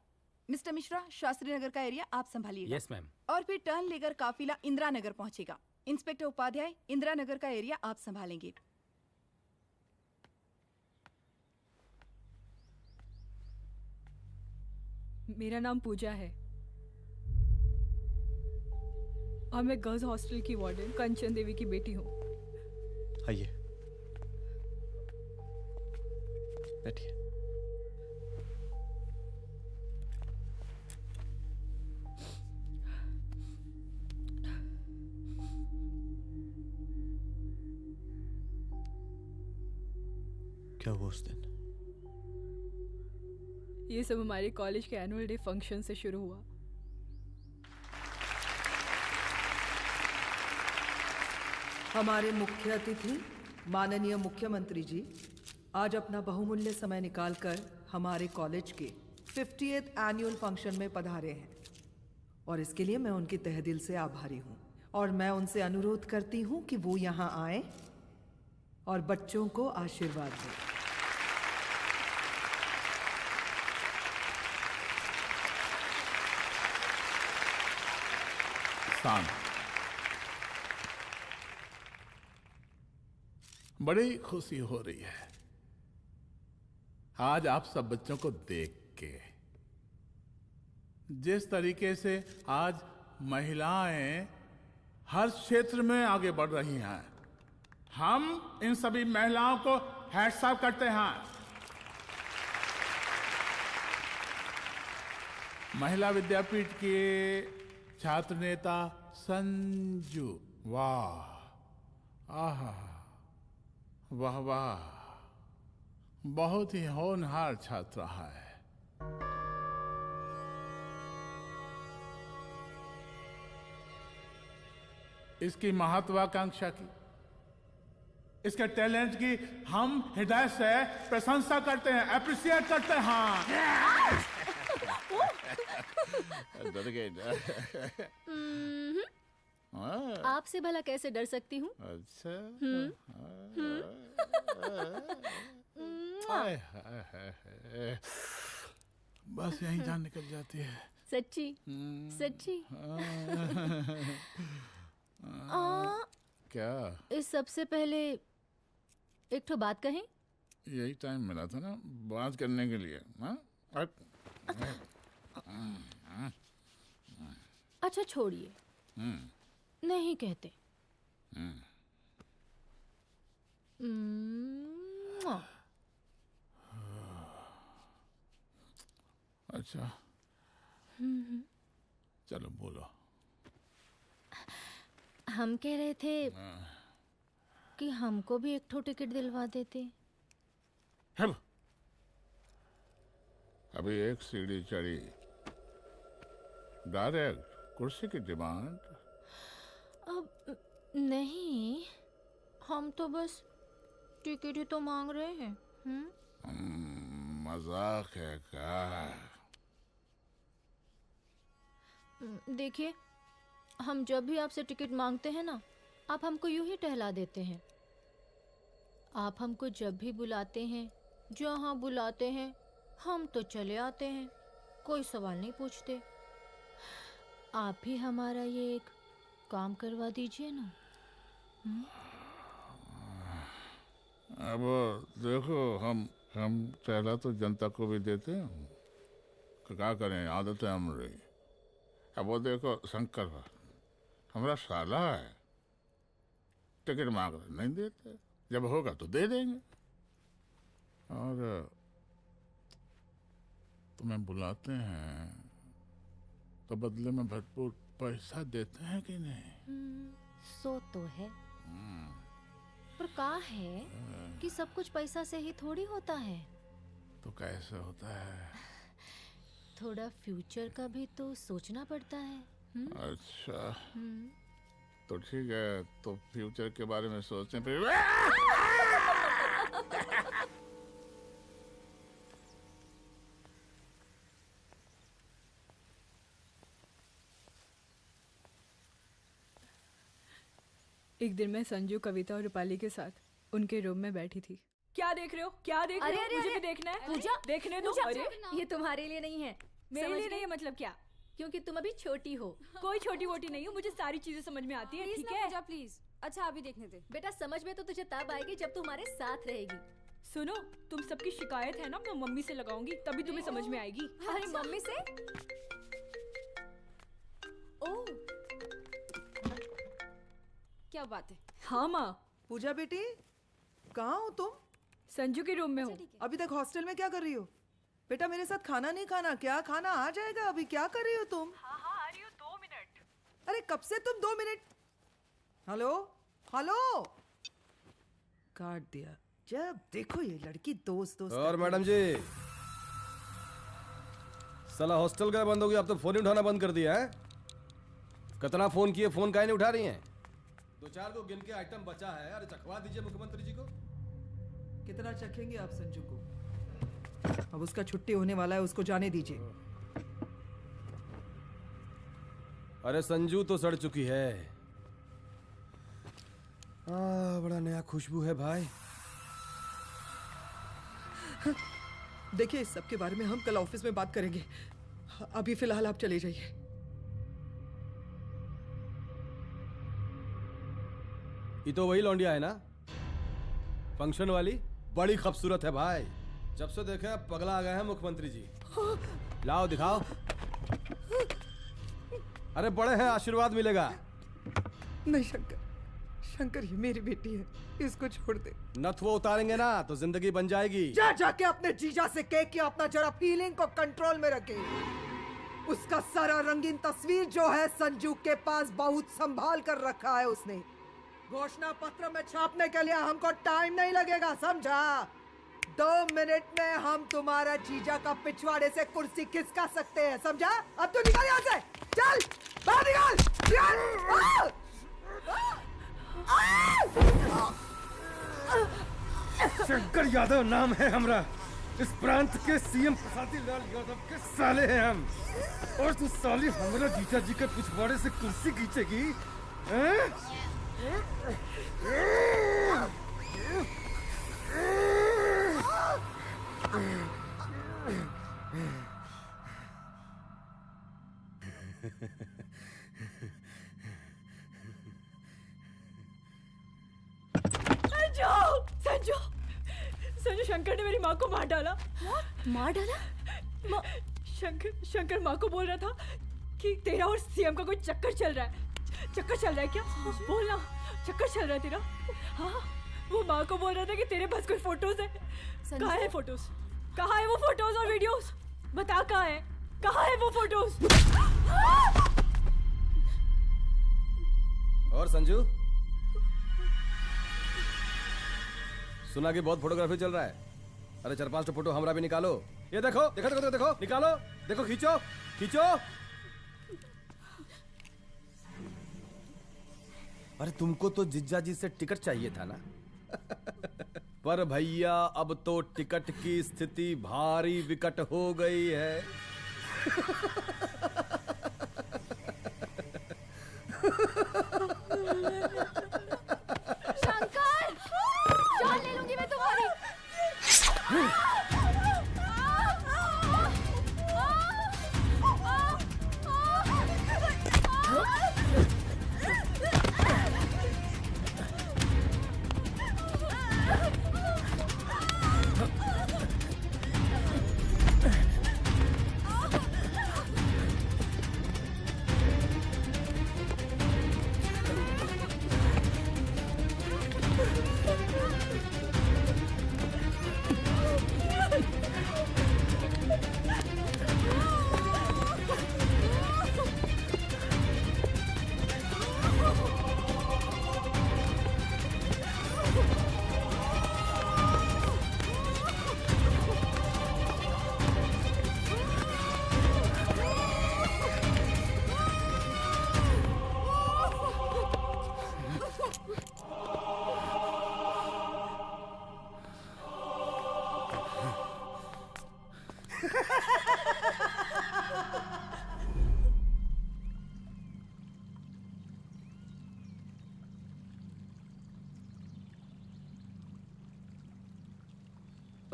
मिस्टर मिश्रा, शास्त्री नगर का एरिया आप संभालिएगा। Yes ma'am. और फिर टर्न लेकर काफिला इंदिरा नगर पहुंचेगा। इंस्पेक्टर उपाध्याय, इंदिरा नगर का एरिया आप संभालेंगे। मेरा नाम पूजा है और मैं गर्ल्स हॉस्टल की वार्डन कंचन देवी की बेटी हूँ। आइए, बैठिए। क्या हुआ उस दिन? ये सब हमारे कॉलेज के एनुअल डे फंक्शन से शुरू हुआ। हमारे मुख्य अतिथि माननीय मुख्यमंत्री जी आज अपना बहुमूल्य समय निकालकर हमारे कॉलेज के 50th एनुअल फंक्शन में पधारे हैं और इसके लिए मैं उनकी तहे दिल से आभारी हूँ और मैं उनसे अनुरोध करती हूँ कि वो यहाँ आए और बच्चों को आशीर्वाद दें। बड़ी खुशी हो रही है आज आप सब बच्चों को देख के। जिस तरीके से आज महिलाएं हर क्षेत्र में आगे बढ़ रही हैं, हम इन सभी महिलाओं को हैट्स ऑफ करते हैं। महिला विद्यापीठ के छात्र नेता संजू, वाह, आहा, वाह वाह, बहुत ही होनहार छात्र है। इसकी महत्वाकांक्षा की, इसके टैलेंट की हम हृदय से प्रशंसा करते हैं, अप्रिशिएट करते हैं। आपसे भला कैसे डर सकती हूँ? अच्छा। बस यहीं जान निकल जाती है। सच्ची सच्ची। क्या? इस सबसे पहले एक ठो बात कहें? यही टाइम मिला था ना बात करने के लिए। अच्छा छोड़िए, नहीं कहते। अच्छा चलो बोलो। हम कह रहे थे कि हमको भी एक ठो टिकट दिलवा देते। अभी एक सीढ़ी चढ़ी, डायरेक्ट कुर्सी की डिमांड। अब नहीं, हम तो बस टिकट ही तो मांग रहे हैं। मजाक है क्या? देखिए, हम जब भी आपसे टिकट मांगते हैं ना, आप हमको यूं ही टहला देते हैं। आप हमको जब भी बुलाते हैं, जहाँ बुलाते हैं, हम तो चले आते हैं, कोई सवाल नहीं पूछते। आप भी हमारा ये एक काम करवा दीजिए ना। अब देखो, हम टहला तो जनता को भी देते हैं, क्या करें, आदत है हमारी। अब वो देखो शंकर हमारा साला है, टिकट मांग रहे नहीं देते, जब होगा तो दे देंगे। और तुम्हें बुलाते हैं तो बदले में भरपूर पैसा देते हैं कि नहीं? सो तो है, पर का है कि सब कुछ पैसा से ही थोड़ी होता है। तो कैसे होता है? थोड़ा फ्यूचर का भी तो सोचना पड़ता है। अच्छा तो ठीक है, तो फ्यूचर के बारे में सोचें फिर। एक दिन मैं संजू, कविता और रूपाली के साथ उनके रूम में बैठी थी। क्या क्या देख रहे हो? क्या देख रहे हो? मुझे भी देखना है। पूजा, देखने दो। पूजा, अरे ये तुम्हारे लिए नहीं है। मेरे समझ लिए गई? नहीं है मतलब क्या? क्योंकि तुम अभी छोटी हो। कोई छोटी वोटी नहीं हूँ, मुझे सारी चीजें समझ में आती है। ठीक है पूजा प्लीज। अच्छा अभी देखने दे। बेटा समझ में तो तुझे तब आएगी जब तू हमारे साथ रहेगी। सुनो, तुम सबकी शिकायत है ना, मैं मम्मी से लगाऊंगी, तभी तुम्हें समझ में आएगी। अरे मम्मी से? ओह, क्या बात है? हाँ माँ। पूजा बेटी, कहाँ हो तुम? संजू के रूम में हूँ। अभी तक हॉस्टल में क्या कर रही हो? बेटा मेरे साथ खाना नहीं खाना क्या? खाना आ जाएगा, अभी क्या कर रही हो तुम? हाँ हाँ आ रही हूँ, 2 मिनट। अरे कब से तुम 2 मिनट? हेलो हेलो, काट दिया। जब देखो ये लड़की दोस्त दोस्त। और मैडम जी, साला हॉस्टल का बंद हो गया, अब तो फोन ही उठाना बंद कर दिया है। कितना फोन किए, फोन काहे नहीं उठा रही हैं? 2-4 को गिन के आइटम बचा है, अरे चखवा दीजिए मुख्यमंत्री जी को। कितना चखेंगे आप संजू को? अब उसका छुट्टी होने वाला है, उसको जाने दीजिए। अरे संजू तो सड़ चुकी है। बड़ा नया खुशबू है भाई। देखिए इस सब के बारे में हम कल ऑफिस में बात करेंगे, अभी फिलहाल आप चले जाइए। ये तो वही लौंडिया है ना, फंक्शन वाली? बड़ी खूबसूरत है भाई, जब से देखे पगला आ गए हैं मुख्यमंत्री जी। लाओ दिखाओ। अरे बड़े हैं, आशीर्वाद मिलेगा। नहीं शंकर, शंकर ये मेरी बेटी है, इसको छोड़ दे। नथ वो उतारेंगे ना तो जिंदगी बन जाएगी। जा जाके अपने जीजा से कह के अपना जरा फीलिंग को कंट्रोल में रखे। उसका सारा रंगीन तस्वीर जो है संजू के पास बहुत संभाल कर रखा है उसने। घोषणा पत्र में छापने के लिए हमको टाइम नहीं लगेगा, समझा? 2 मिनट में हम तुम्हारा जीजा का पिछवाड़े से कुर्सी खिसका सकते हैं, समझा? अब तू निकल यहाँ से, चल बाहर निकल। शंकर यादव नाम है हमरा, इस प्रांत के सीएम प्रसादी लाल यादव के साले हैं हम, और तू साली हमरा जीजा जी के पिछवाड़े से कुर्सी खींचेगी? संजू, संजू, शंकर ने मेरी माँ को मार डाला। मार डाला? शंकर माँ को बोल रहा था कि तेरा और सीएम का कोई चक्कर चल रहा है। चक्कर चल रहा है क्या? बोलना, चक्कर चल रहा है तेरा? हाँ, वो माँ को बोल रहा था कि तेरे पास कोई फोटोज है। कहाँ है फोटोज? कहाँ है वो फोटोज और वीडियोस? बता कहाँ है? कहाँ है वो फोटोज? और संजू, सुना कि बहुत फोटोग्राफी चल रहा है। अरे 4-5 फोटो हमरा भी निकालो। ये देखो देखो देखो देखो, निकालो, देखो, खींचो खींचो। अरे तुमको तो जिज्जा जी से टिकट चाहिए था ना? पर भैया अब तो टिकट की स्थिति भारी विकट हो गई है। शंकर, जान ले लूंगी मैं तुम्हारी।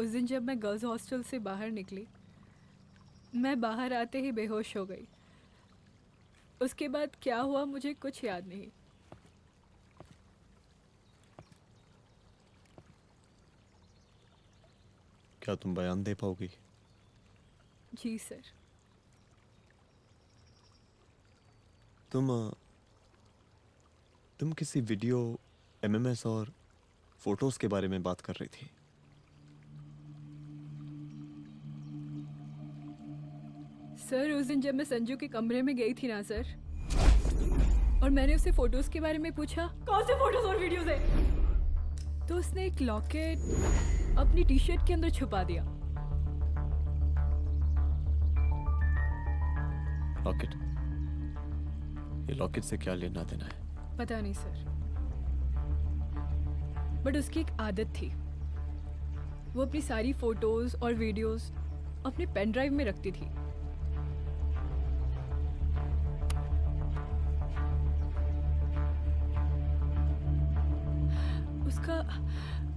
उस दिन जब मैं गर्ल्स हॉस्टल से बाहर निकली, मैं बाहर आते ही बेहोश हो गई। उसके बाद क्या हुआ मुझे कुछ याद नहीं। क्या तुम बयान दे पाओगी? जी सर। तुम किसी वीडियो, एमएमएस और फोटोज के बारे में बात कर रही थी। सर उस दिन जब मैं संजू के कमरे में गई थी ना सर, और मैंने उससे फोटोज के बारे में पूछा कौन से फोटोज और वीडियोज है, तो उसने एक लॉकेट अपनी टी शर्ट के अंदर छुपा दिया। लॉकेट? ये लॉकेट से क्या लेना देना है? पता नहीं सर, बट उसकी एक आदत थी, वो अपनी सारी फोटोज और वीडियोस अपने पेन ड्राइव में रखती थी।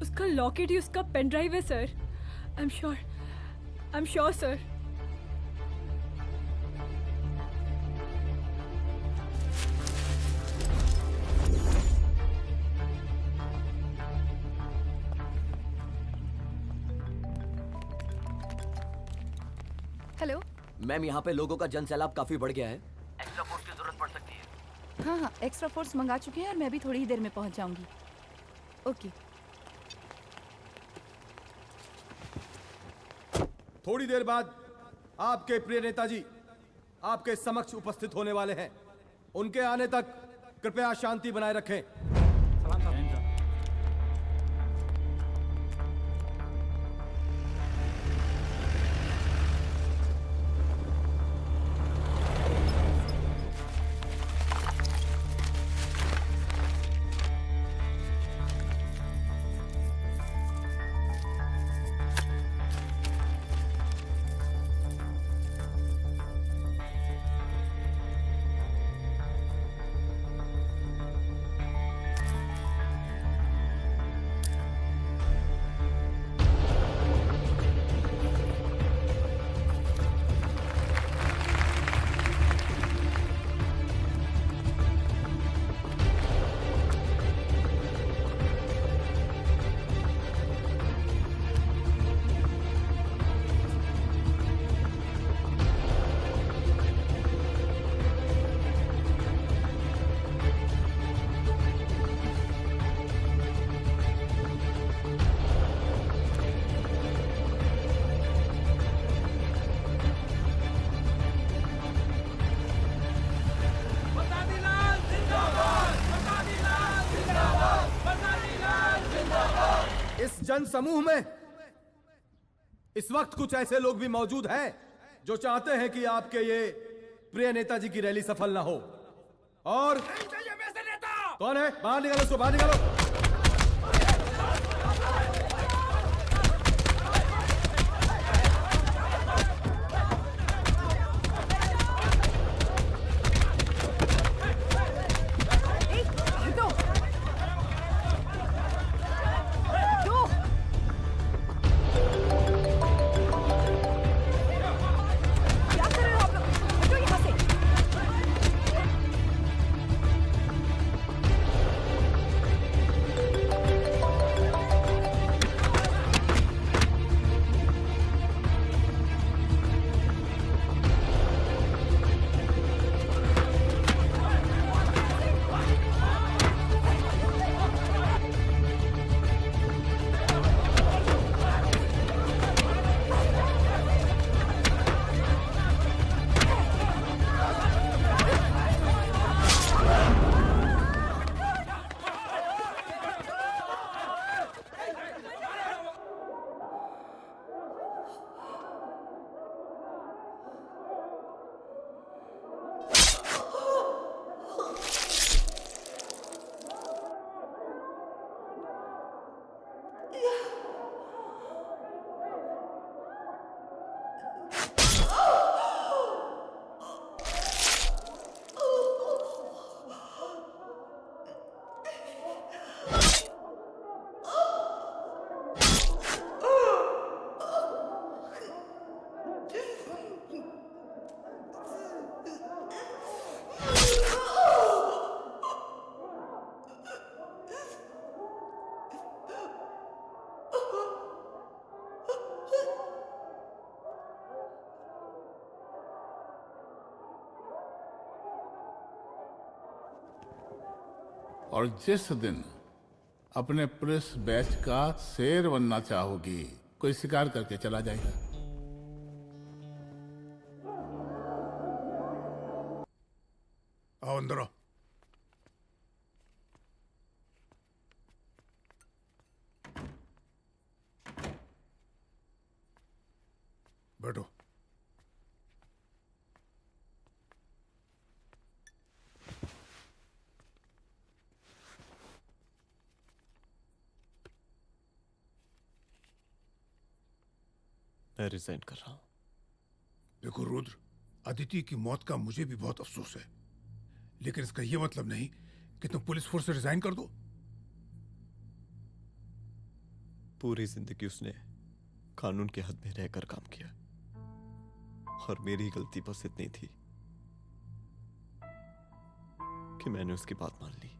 उसका लॉकेट ही उसका पेन ड्राइव है sir. I am sure sir. Hello ma'am, यहाँ पे लोगों का जन सैलाब काफी बढ़ गया है। एक्स्ट्रा फोर्स की जरूरत पड़ सकती है। हाँ हाँ, एक्स्ट्रा फोर्स मंगा चुके हैं और मैं भी थोड़ी ही देर में पहुंच जाऊंगी। ओके। थोड़ी देर बाद आपके प्रिय नेताजी आपके समक्ष उपस्थित होने वाले हैं। उनके आने तक कृपया शांति बनाए रखें। जन समूह में इस वक्त कुछ ऐसे लोग भी मौजूद हैं जो चाहते हैं कि आपके ये प्रिय नेताजी की रैली सफल ना हो। और कौन है? बाहर निकालो उसको, बाहर निकालो। और जिस दिन अपने पुलिस बैच का शेर बनना चाहोगी, कोई शिकार करके चला जाएगा। आओ अंदर आओ। बैठो। मैं रिजाइन कर रहा हूं। देखो रुद्र, अदिति की मौत का मुझे भी बहुत अफसोस है, लेकिन इसका यह मतलब नहीं कि तुम पुलिस फोर्स से रिजाइन कर दो। पूरी जिंदगी उसने कानून के हद में रहकर काम किया और मेरी गलती बस इतनी थी कि मैंने उसकी बात मान ली।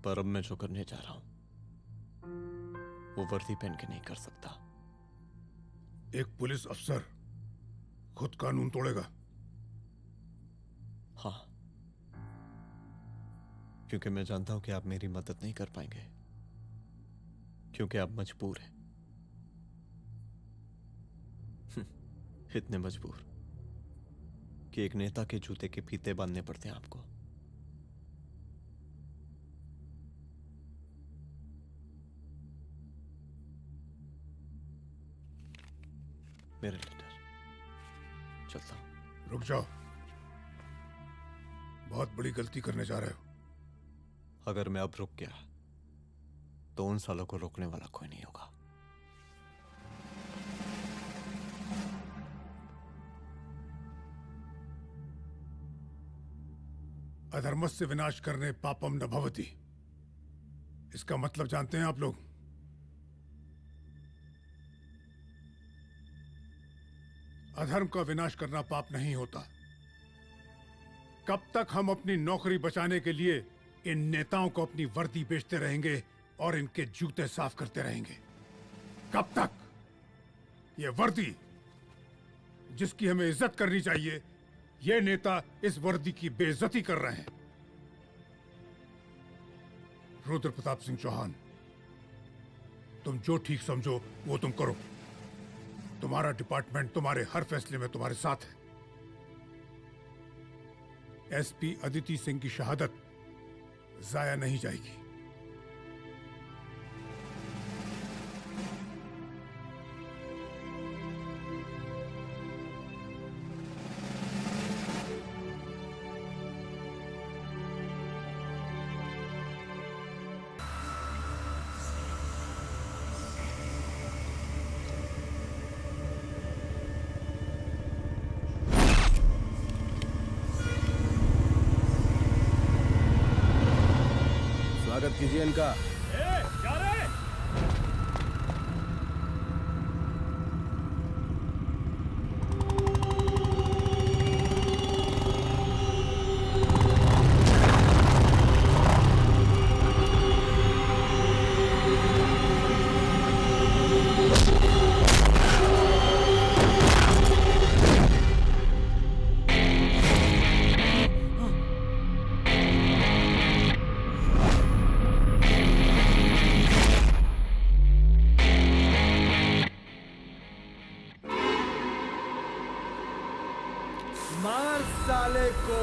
पर अब मैं जो करने जा रहा हूं वो वर्दी पहन के नहीं कर सकता। एक पुलिस अफसर खुद कानून तोड़ेगा? हाँ, क्योंकि मैं जानता हूं कि आप मेरी मदद नहीं कर पाएंगे, क्योंकि आप मजबूर हैं। इतने मजबूर कि एक नेता के जूते के फीते बांधने पड़ते हैं आपको। मेरा लेटर, चलता हूं। रुक जाओ, बहुत बड़ी गलती करने जा रहे हो। अगर मैं अब रुक गया तो उन सालों को रोकने वाला कोई नहीं होगा। अधर्मस्य विनाश करने पापम न भवति, इसका मतलब जानते हैं आप लोग? अधर्म का विनाश करना पाप नहीं होता। कब तक हम अपनी नौकरी बचाने के लिए इन नेताओं को अपनी वर्दी बेचते रहेंगे और इनके जूते साफ करते रहेंगे? कब तक? ये वर्दी जिसकी हमें इज्जत करनी चाहिए, ये नेता इस वर्दी की बेइज्जती कर रहे हैं। रुद्र प्रताप सिंह चौहान, तुम जो ठीक समझो वो तुम करो। तुम्हारा डिपार्टमेंट तुम्हारे हर फैसले में तुम्हारे साथ है। एसपी अदिति सिंह की शहादत जाया नहीं जाएगी। स्वागत कीजिए इनका। मार साले को।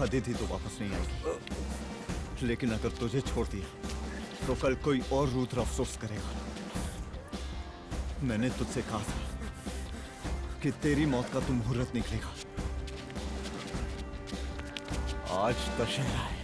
अदिति तो वापस नहीं आएगी, लेकिन अगर तुझे छोड़ दिया तो कल कोई और रुद्र अफसोस करेगा। मैंने तुझसे कहा था कि तेरी मौत का तुम मुहूर्त निकलेगा। आज दशहरा है।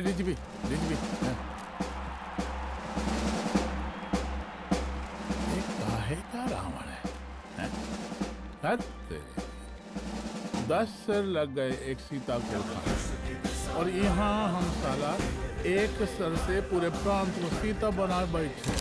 डीजीपी काहे का रावण है? हद तेरी। 10 सर लग गए एक सीता को खाने, और यहाँ हम साला एक सर से पूरे प्रांत को सीता बना बैठे।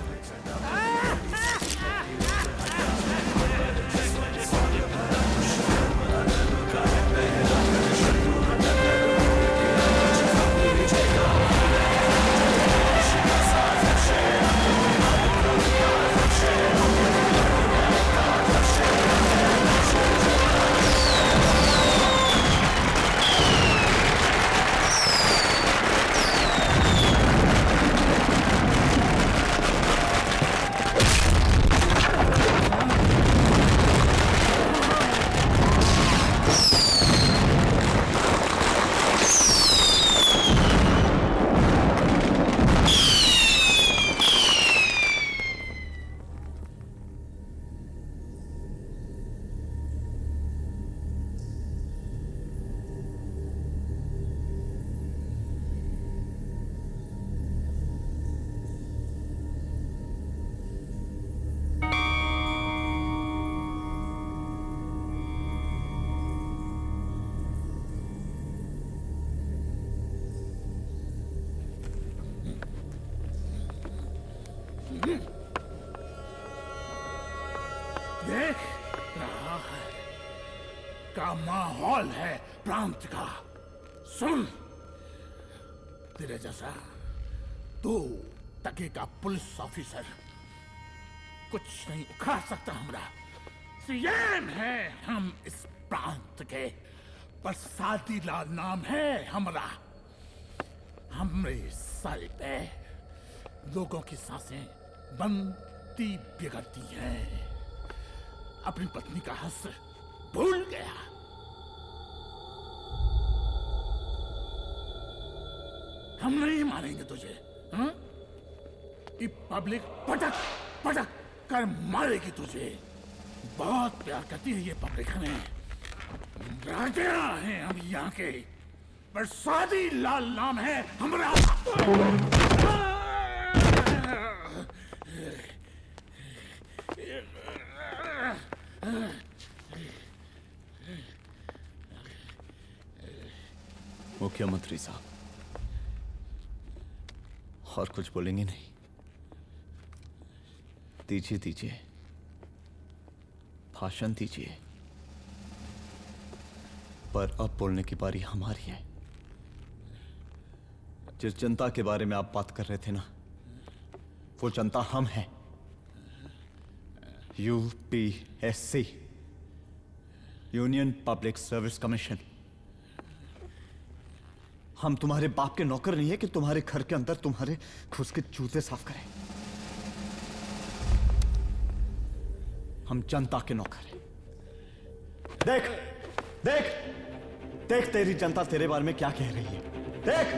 देख रहा है का माहौल है प्रांत का। सुन, तेरे जैसा 2 टके का पुलिस ऑफिसर कुछ नहीं उखाड़ सकता। हमरा सीएम है हम इस प्रांत के, बरसाती लाल नाम है हमरा। हमरे सर पे लोगों की सांसें बनती बिगड़ती हैं। अपनी पत्नी का हंस भूल गया। हम नहीं मारेंगे तुझे। हाँ? ये पब्लिक पटक पटक कर मारेगी तुझे। बहुत प्यार करती है ये पब्लिक हमें। राजा हैं हम यहाँ के, बरसाती लाल नाम है हमारा। मुख्यमंत्री साहब, और कुछ बोलेंगे नहीं? दीजिए दीजिए, भाषण दीजिए। पर अब बोलने की बारी हमारी है। जिस जनता के बारे में आप बात कर रहे थे ना, वो जनता हम हैं। UPSC, union public service commission. हम तुम्हारे बाप के नौकर नहीं है कि तुम्हारे घर के अंदर तुम्हारे खुद के जूते साफ करें। हम जनता के नौकर हैं। देख देख देख, तेरी जनता तेरे बारे में क्या कह रही है। देख,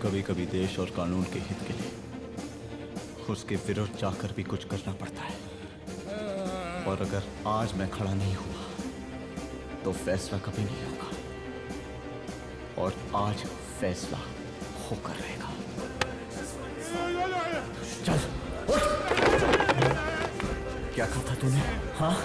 कभी कभी देश और कानून के हित के लिए उसके विरुद्ध जाकर भी कुछ करना पड़ता है। और अगर आज मैं खड़ा नहीं हुआ तो फैसला कभी नहीं होगा, और आज फैसला होकर रहेगा। चल उठ। क्या कहा था तूने? हाँ,